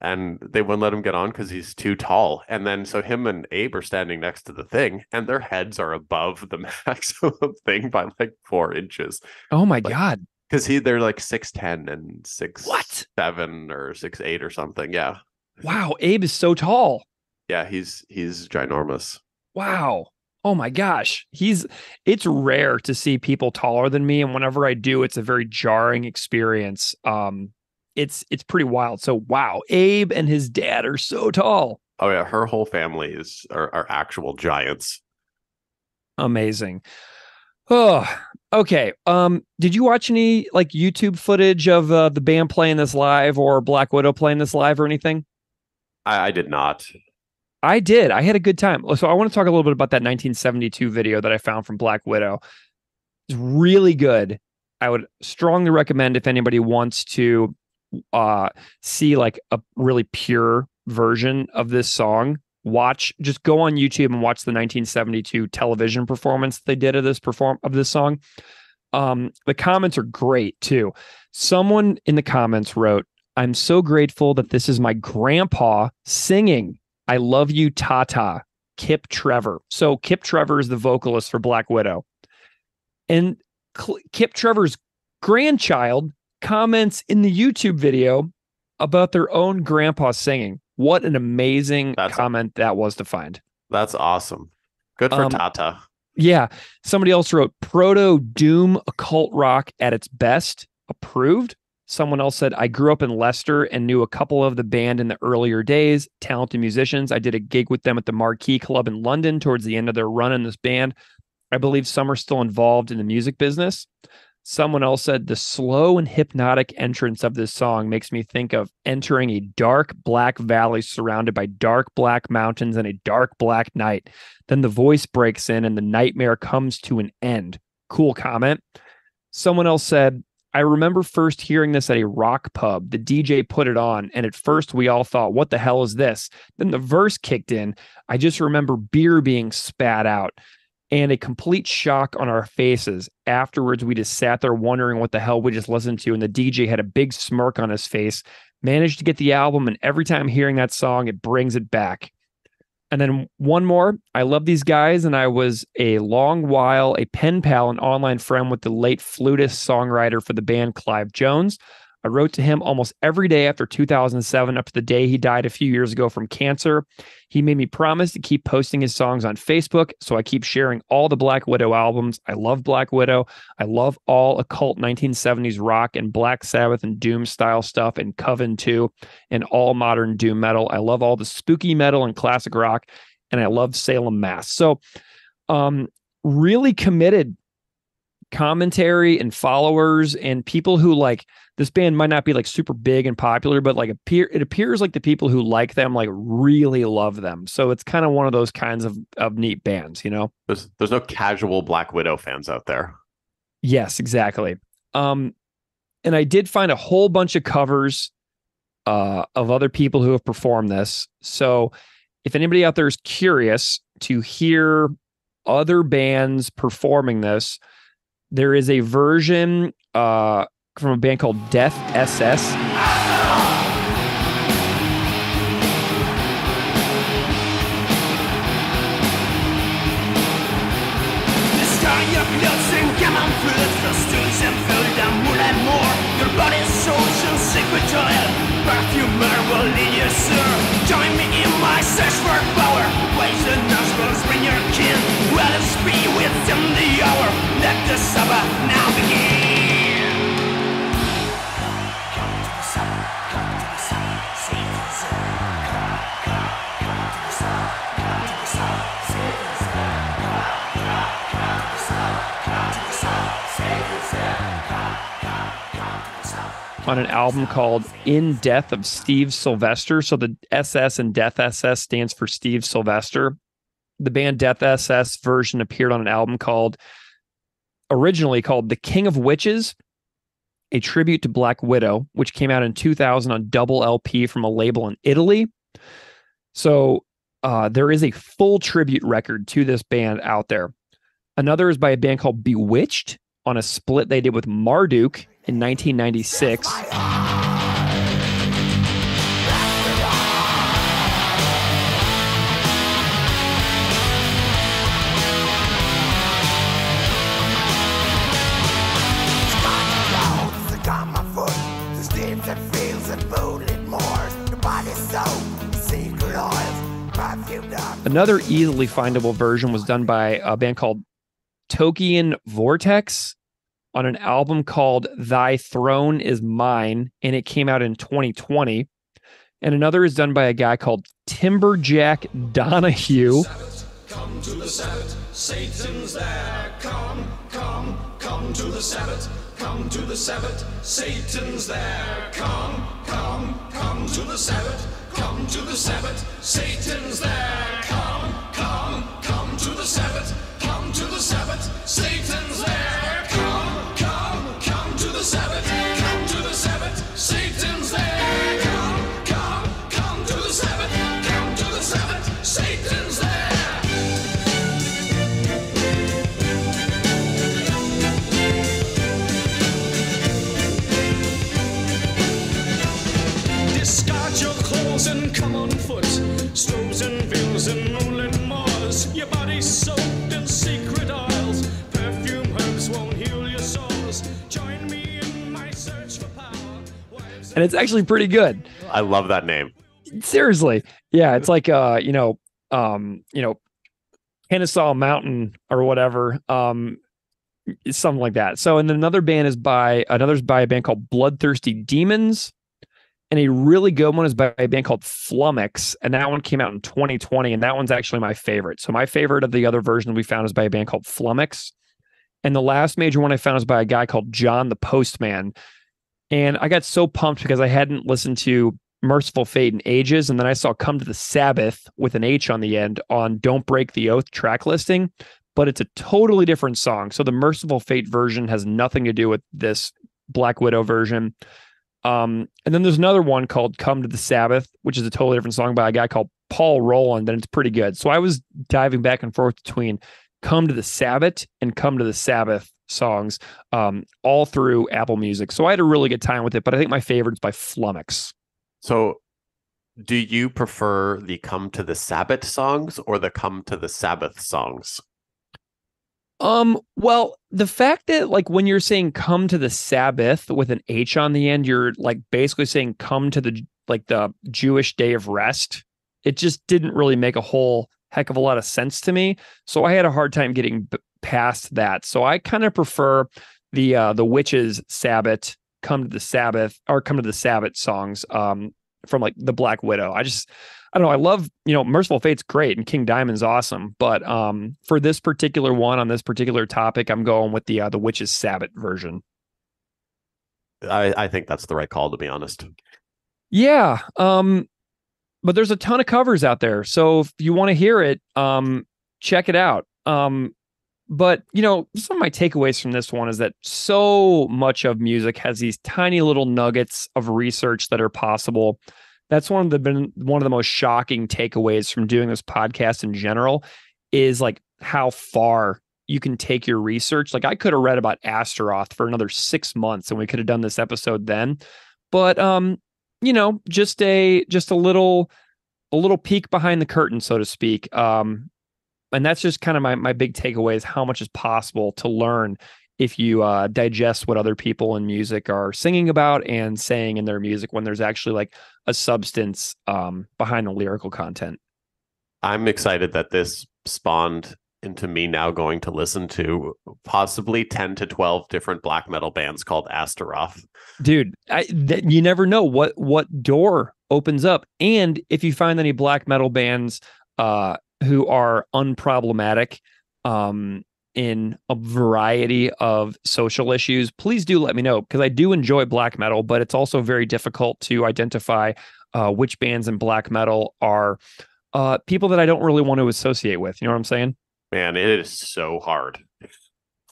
And they wouldn't let him get on because he's too tall. And then so him and Abe are standing next to the thing and their heads are above the maximum thing by like 4 inches. Oh my God. Because they're like 6'10" and 6'7" or 6'8" or something. Yeah. Wow. Abe is so tall. Yeah, he's ginormous. Wow. Oh my gosh. It's rare to see people taller than me. And whenever I do, it's a very jarring experience. It's pretty wild. So wow, Abe and his dad are so tall. Oh yeah, her whole family are actual giants. Amazing. Oh, okay. Did you watch any like YouTube footage of the band playing this live or Black Widow playing this live or anything? I did not. I did. I had a good time. So I want to talk a little bit about that 1972 video that I found from Black Widow. It's really good. I would strongly recommend if anybody wants to see like a really pure version of this song, just go on YouTube and watch the 1972 television performance they did of this song. The comments are great too. Someone in the comments wrote, "I'm so grateful that this is my grandpa singing. I love you, Tata, Kip Trevor." So Kip Trevor is the vocalist for Black Widow. And Kip Trevor's grandchild comments in the YouTube video about their own grandpa singing. What an amazing comment that was to find. That's awesome. Good for Tata. Yeah. Somebody else wrote, "Proto doom occult rock at its best. Approved." Someone else said, "I grew up in Leicester and knew a couple of the band in the earlier days. Talented musicians. I did a gig with them at the Marquee Club in London towards the end of their run in this band. I believe some are still involved in the music business." Someone else said, "The slow and hypnotic entrance of this song makes me think of entering a dark black valley surrounded by dark black mountains and a dark black night. Then the voice breaks in and the nightmare comes to an end." Cool comment. Someone else said, I remember first hearing this at a rock pub. The DJ put it on, and at first we all thought, what the hell is this? Then the verse kicked in. I just remember beer being spat out and a complete shock on our faces. Afterwards, we just sat there wondering what the hell we just listened to, and the DJ had a big smirk on his face, managed to get the album, and every time hearing that song, it brings it back. And then one more. I love these guys, and I was a long while a pen pal and online friend with the late flutist songwriter for the band, Clive Jones. I wrote to him almost every day after 2007 up to the day he died a few years ago from cancer. He made me promise to keep posting his songs on Facebook, so I keep sharing all the Black Widow albums. I love Black Widow. I love all occult 1970s rock and Black Sabbath and Doom style stuff and Coven too, and all modern Doom metal. I love all the spooky metal and classic rock, and I love Salem, Mass. So really committed commentary and followers and people who like this band might not be like super big and popular, but like it appears like the people who like them like really love them. So it's kind of one of those kinds of neat bands, you know. There's no casual Black Widow fans out there. Yes, exactly. And I did find a whole bunch of covers of other people who have performed this. So if anybody out there is curious to hear other bands performing this, there is a version from a band called Death SS. Join me in my search for power. Ways the nostrils bring your kin. Let us be within the hour. Let the Sabbath now begin. Come to the Sabbath. Come to the Sabbath. Satan's there. Come to the Sabbath. Come to the Sabbath. Satan's there. Come to the Sabbath. Come to the Sabbath. Satan's there. Come to the Sabbath. On an album called In Death of Steve Sylvester. So the SS and Death SS stands for Steve Sylvester. The band Death SS version appeared on an album originally called The King of Witches, a tribute to Black Widow, which came out in 2000 on double LP from a label in Italy. So there is a full tribute record to this band out there. Another is by a band called Bewitched on a split they did with Marduk in 1996. Another easily findable version was done by a band called Tokian Vortex on an album called Thy Throne Is Mine, and it came out in 2020. And another is done by a guy called Timberjack Donahue. Come to the Sabbath, Satan's there. Come to the Sabbath. Come to the Sabbath, Satan's there. Come to the Sabbath. Come to the Sabbath, Satan's there. Come to the Sabbath. Come to the Sabbath, Satan's there. Come to the Sabbath. Come to the Sabbath, Satan's there. Come to the Sabbath. Come to the Sabbath, Satan's there. Discard your clothes and come on foot. Stoves and veils and moonlit moors. Your body's soaked in secret oils. Perfume herbs won't heal your sores. Join me in my search for power. And it's actually pretty good. I love that name. Seriously. Yeah, it's like Kennesaw Mountain or whatever. Something like that. So, and then another is by a band called Bloodthirsty Demons. And a really good one is by a band called Flummox. And that one came out in 2020. And that one's actually my favorite. So my favorite of the other version we found is by a band called Flummox. And the last major one I found is by a guy called John the Postman. And I got so pumped because I hadn't listened to Merciful Fate in ages. And then I saw Come to the Sabbath with an H on the end on Don't Break the Oath track listing. But it's a totally different song. So the Merciful Fate version has nothing to do with this Black Widow version. And then there's another one called Come to the Sabbath, which is a totally different song by a guy called Paul Roland, and it's pretty good. So I was diving back and forth between Come to the Sabbath and Come to the Sabbath songs, all through Apple Music. So I had a really good time with it, but I think my favorite is by Flummox. So do you prefer the Come to the Sabbath songs or the Come to the Sabbath songs? Well, the fact that like when you're saying come to the Sabbath with an H on the end, you're like basically saying come to the Jewish day of rest. It just didn't really make a whole heck of a lot of sense to me. So I had a hard time getting past that. So I kind of prefer the Witches Sabbath, Come to the Sabbath, or Come to the Sabbath songs from like the Black Widow. I don't know. I love, Merciful Fate's great and King Diamond's awesome. But for this particular one on this particular topic, I'm going with the Witches Sabbath version. I think that's the right call, to be honest. Yeah. But there's a ton of covers out there. So if you want to hear it, check it out. But, some of my takeaways from this one is that so much of music has these tiny little nuggets of research that are possible. That's one of the most shocking takeaways from doing this podcast in general is like how far you can take your research. Like I could have read about Astaroth for another 6 months and we could have done this episode then. But just a little peek behind the curtain, so to speak. And that's just kind of my big takeaway is how much is possible to learn if you digest what other people in music are singing about and saying in their music when there's actually like a substance behind the lyrical content. I'm excited that this spawned into me now going to listen to possibly 10 to 12 different black metal bands called Astaroth. Dude, you never know what door opens up. And if you find any black metal bands who are unproblematic, in a variety of social issues, please do let me know, because I do enjoy black metal, but it's also very difficult to identify which bands in black metal are people that I don't really want to associate with. You know what I'm saying? Man, it is so hard.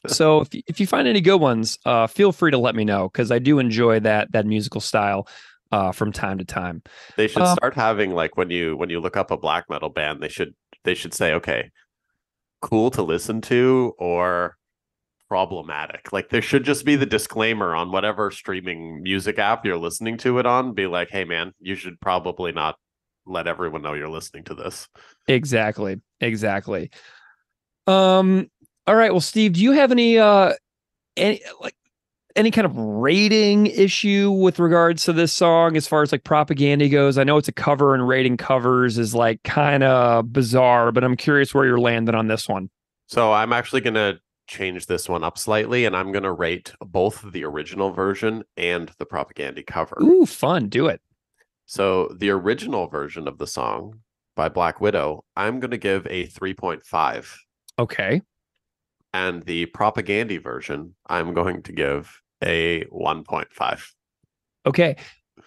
So if you find any good ones, feel free to let me know, because I do enjoy that musical style from time to time. They should start having, like, when you look up a black metal band, they should say, okay, cool to listen to or problematic. Like there should just be the disclaimer on whatever streaming music app you're listening to it on. Be like, hey man, you should probably not let everyone know you're listening to this. Exactly. All right. Well, Steve, do you have any kind of rating issue with regards to this song as far as like Propaganda goes? I know it's a cover and rating covers is like kind of bizarre, but I'm curious where you're landing on this one. So I'm actually going to change this one up slightly, and I'm going to rate both the original version and the Propaganda cover. Ooh, fun. Do it. So the original version of the song by Black Widow, I'm going to give a 3.5. Okay. And the Propaganda version, I'm going to give a 1.5. Okay.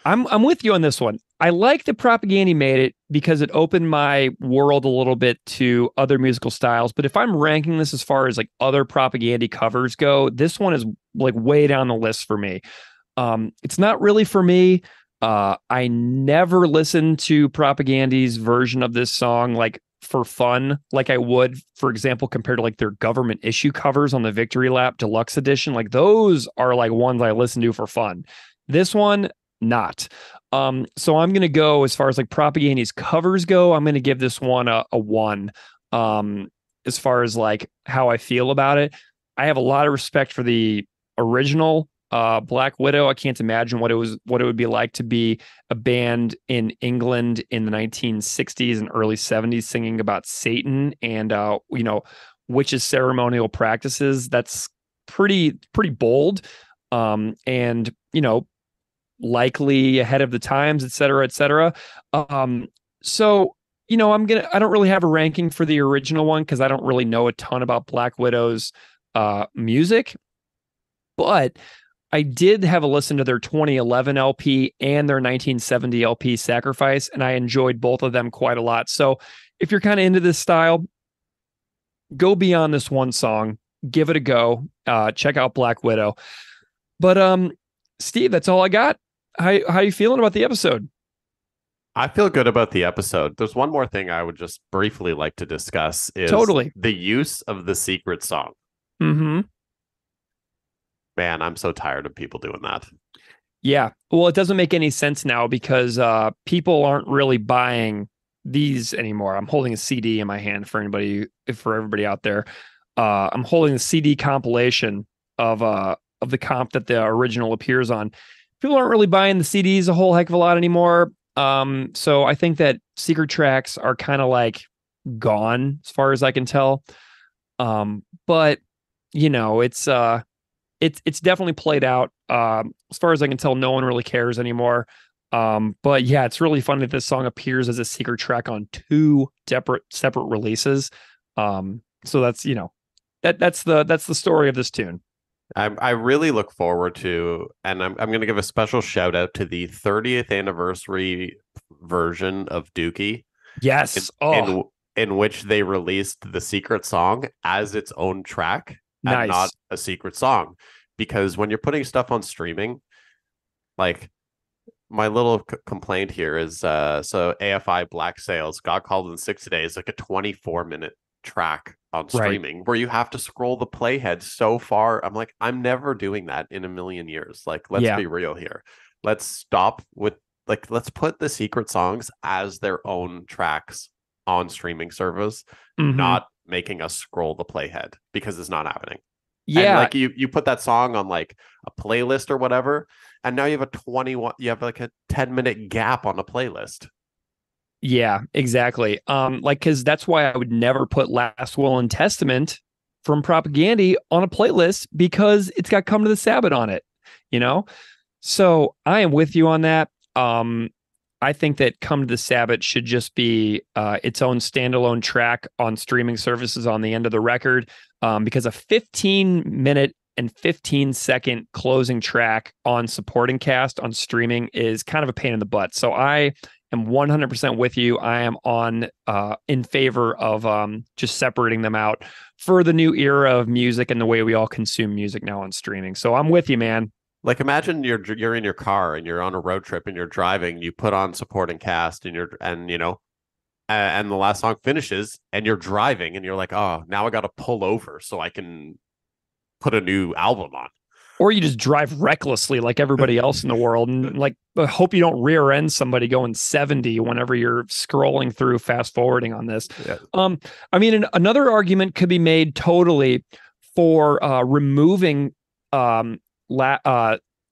I'm with you on this one. I like that Propaganda made it because it opened my world a little bit to other musical styles. But if I'm ranking this as far as like other Propaganda covers go, this one is like way down the list for me. It's not really for me. I never listened to Propaganda's version of this song like for fun, like I would, for example, compared to like their government issue covers on the Victory Lap Deluxe Edition. Like those are like ones I listen to for fun. This one, not. So I'm going to go as far as like Propaganda's covers go. I'm going to give this one a 1. As far as like how I feel about it, I have a lot of respect for the original Black Widow. I can't imagine what it would be like to be a band in England in the 1960s and early 70s singing about Satan and witches' ceremonial practices. That's pretty bold, and likely ahead of the times, et cetera, et cetera. So I don't really have a ranking for the original one because I don't really know a ton about Black Widow's music, but I did have a listen to their 2011 LP and their 1970 LP Sacrifice, and I enjoyed both of them quite a lot. So if you're kind of into this style, go beyond this one song, give it a go, check out Black Widow. But Steve, that's all I got. How you feeling about the episode? I feel good about the episode. There's one more thing I would just briefly like to discuss is Totally. the use of the secret song. Mm-hmm. Man, I'm so tired of people doing that. Yeah. Well, it doesn't make any sense now because people aren't really buying these anymore. I'm holding a CD in my hand for everybody out there. I'm holding the CD compilation of the comp that the original appears on. People aren't really buying the CDs a whole heck of a lot anymore. So I think that secret tracks are kind of like gone as far as I can tell. But it's definitely played out. As far as I can tell, no one really cares anymore. But yeah, it's really fun that this song appears as a secret track on two separate releases. So that's that's the story of this tune. I really look forward to, and I'm going to give a special shout out to the 30th anniversary version of Dookie. Yes. In which they released the secret song as its own track and not a secret song. Because when you're putting stuff on streaming, like my little complaint here is so AFI Black Sails got called in 6 days, like a 24-minute track on streaming where you have to scroll the playhead so far. I'm like, I'm never doing that in a million years. Like, let's be real here. Let's stop with let's put the secret songs as their own tracks on streaming service, not making us scroll the playhead, because it's not happening. Yeah. And like you put that song on like a playlist or whatever, and now you have like a 10-minute gap on the playlist. Yeah, exactly. Because that's why I would never put Last Will and Testament from Propagandy on a playlist, because it's got Come to the Sabbat on it, So I am with you on that. I think that Come to the Sabbat should just be its own standalone track on streaming services on the end of the record, because a 15-minute and 15-second closing track on supporting cast on streaming is kind of a pain in the butt. So I am 100% with you. I am in favor of just separating them out for the new era of music and the way we all consume music now on streaming. So I'm with you, man. Like, imagine you're in your car and you're on a road trip and you're driving, you put on supporting cast and and the last song finishes and you're driving and you're like, oh, now I got to pull over so I can put a new album on. Or you just drive recklessly like everybody else in the world and like hope you don't rear end somebody going 70 whenever you're scrolling through fast forwarding on this. Yeah. I mean, another argument could be made totally for removing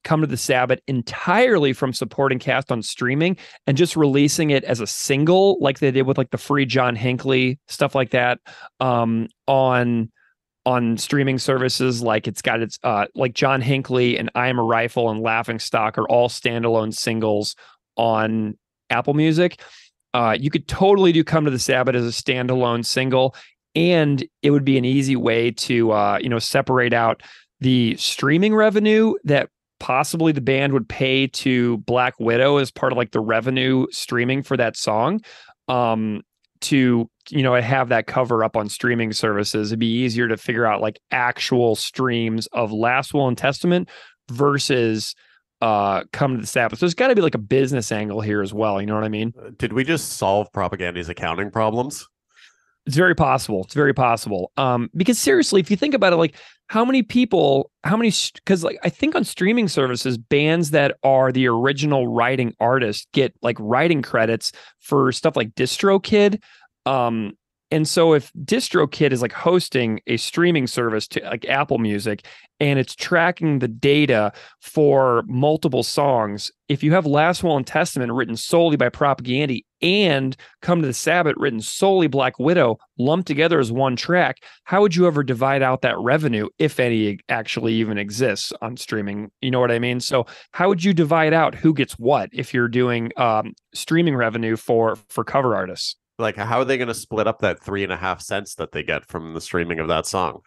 Come to the Sabbat entirely from supporting cast on streaming and just releasing it as a single, like they did with like the free John Hinckley stuff like that, on streaming services. Like it's got its like John Hinckley and I Am a Rifle and Laughing Stock are all standalone singles on Apple Music. You could totally do Come to the Sabbat as a standalone single, and it would be an easy way to separate out the streaming revenue that possibly the band would pay to Black Widow as part of like the revenue streaming for that song, to have that cover up on streaming services. It'd be easier to figure out like actual streams of Last Will and Testament versus Come to the Sabbath. So there's got to be like a business angle here as well. You know what I mean? Did we just solve Propaganda's accounting problems? It's very possible. Because seriously, if you think about it, like because like I think on streaming services, bands that are the original writing artist get like writing credits for stuff like DistroKid. And so if DistroKid is like hosting a streaming service to like Apple Music and it's tracking the data for multiple songs, if you have Last Will and Testament written solely by Propagandy and Come to the Sabbat written solely Black Widow lumped together as one track, how would you ever divide out that revenue, if any actually even exists on streaming? You know what I mean? So how would you divide out who gets what if you're doing streaming revenue for cover artists? Like, how are they going to split up that 3.5 cents that they get from the streaming of that song?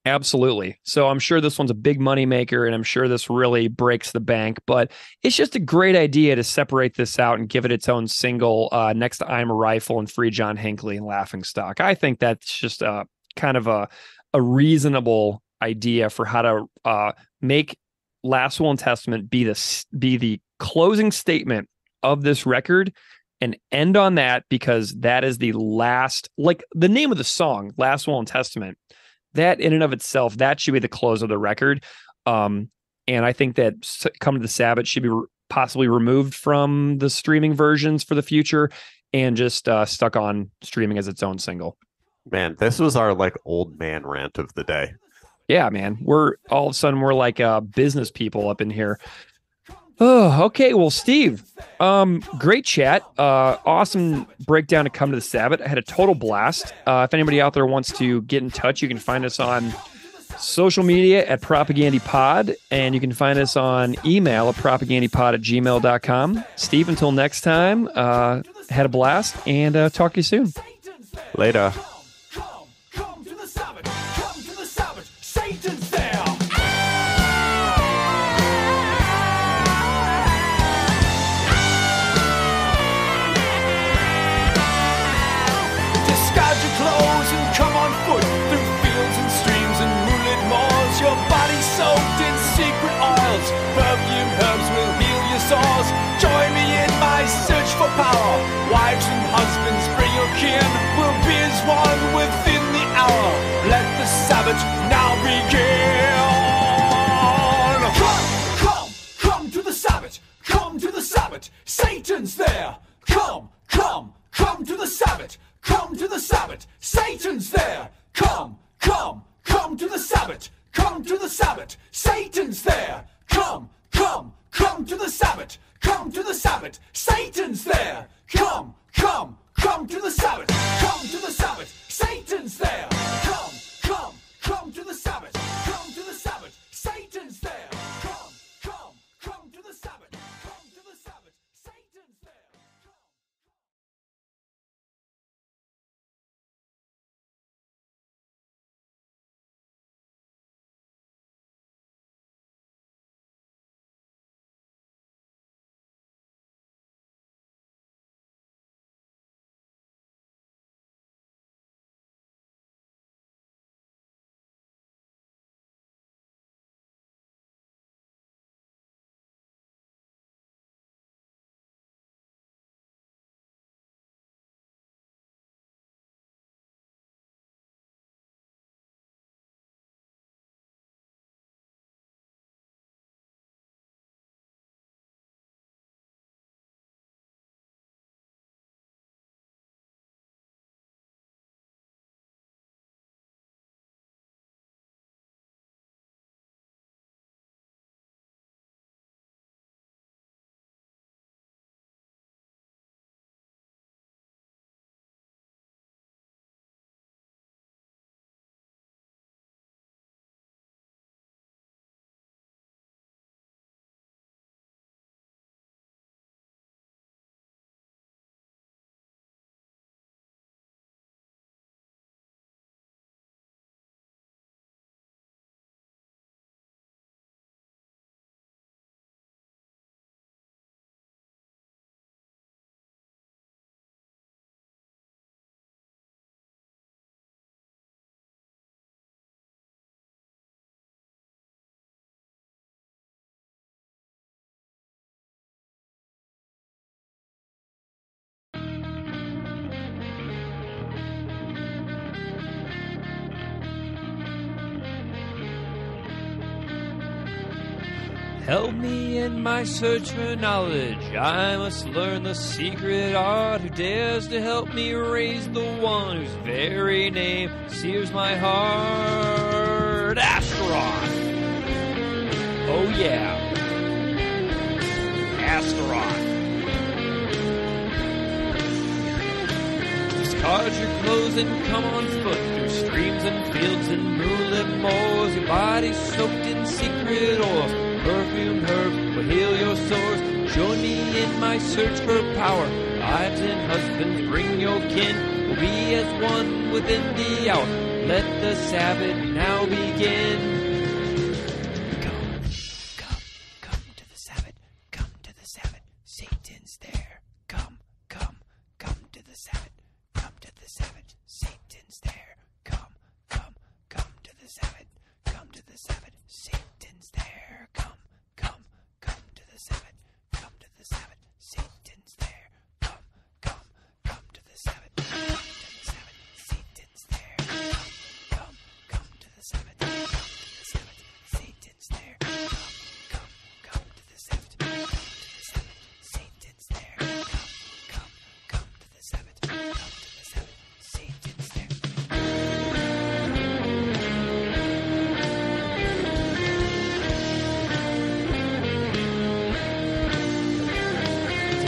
Absolutely. So I'm sure this one's a big money maker, and I'm sure this really breaks the bank, but it's just a great idea to separate this out and give it its own single next to I'm a Rifle and Free John Hinckley and Laughing Stock. I think that's just kind of a reasonable idea for how to make Last Will and Testament be the closing statement of this record, and end on that, because that is the last, like the name of the song, Last Will and Testament, that in and of itself, that should be the close of the record. And I think that Come to the Sabbat should be possibly removed from the streaming versions for the future and just stuck on streaming as its own single. Man, this was our like old man rant of the day. Yeah, man. We're all of a sudden we're like business people up in here. Oh, okay. Well, Steve, great chat. Awesome breakdown to Come to the Sabbat. I had a total blast. If anybody out there wants to get in touch, you can find us on social media at propagandipod, and you can find us on email at propagandipod@gmail.com. Steve, until next time, had a blast, and talk to you soon. Later. Come to the Sabbath. Come to the Sabbath. Satan's there. Discard your clothes and come on foot through fields and streams and moonlit moors. Your body soaked in secret oils. Perfume herbs will heal your sores. Join me in my search for power. Wives and husbands, bring your kin. We'll be as one within the hour. Let the Sabbath now begin. Come to the Sabbath. Come to the Sabbath. Satan's there. Come to the Sabbath. Come to the Sabbath. Satan's there. Come to the Sabbath. Come to the Sabbath. Satan's there. Come to the Sabbath. Come to the Sabbath. Satan's there. Come to the Sabbath. Come to the Sabbath. Satan's there. Come to the Sabbath. Come to the Sabbath. Satan's there. Come to the Sabbath. Come to the Sabbath. Satan's there. Help me in my search for knowledge. I must learn the secret art. Who dares to help me raise the one whose very name sears my heart? Astaroth! Oh yeah. Astaroth. Discard your clothes and come on foot through streams and fields and moonlit moors. Your body soaked in secret oils. Perfume herb will heal your sores. Join me in my search for power. Wives and husbands, bring your kin. We'll be as one within the hour. Let the Sabbath now begin. Come to the Sabbath. Come to the Sabbath. Satan's there. Come to the Sabbath. Come to the Sabbath. Satan's there. Come to the Sabbath. Come to the Sabbath. Satan's there. Come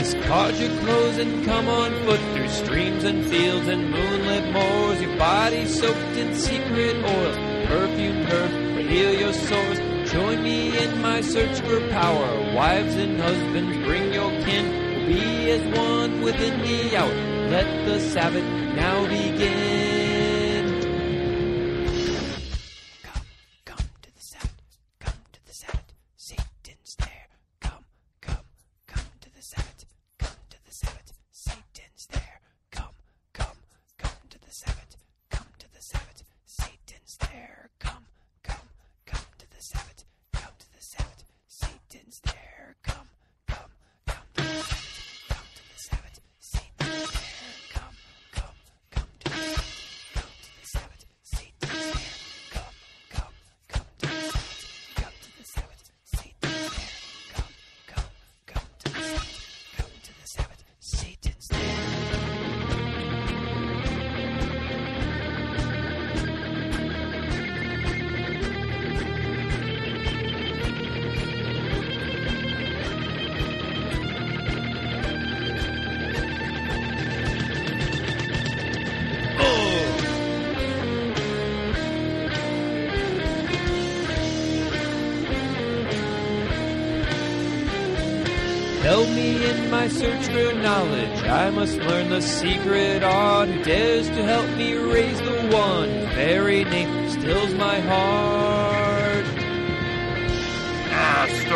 Discard your clothes and come on foot through streams and fields and moonlit moors. Your body soaked in secret oils, perfumed herbs will heal your sores. Join me in my search for power. Wives and husbands, bring your kin. We'll be as one within the hour. Let the Sabbath now begin. Come to the Sabbath, come to the Sabbath, Satan's there. Come to the Sabbath, come to the Sabbath, Satan's there. Come to the Sabbath, come to the Sabbath, Satan's there. Come to the Sabbath, come to the Sabbath, Satan's there. Come to the Sabbath, Satan's there. Come to the Sabbath, Satan's there. Come to the Sabbath, Satan's there. Come to the Sabbath, Satan's there. Help me in my search for knowledge. I must learn the secret art. Who dares to help me raise the one whose very name stills my heart? Master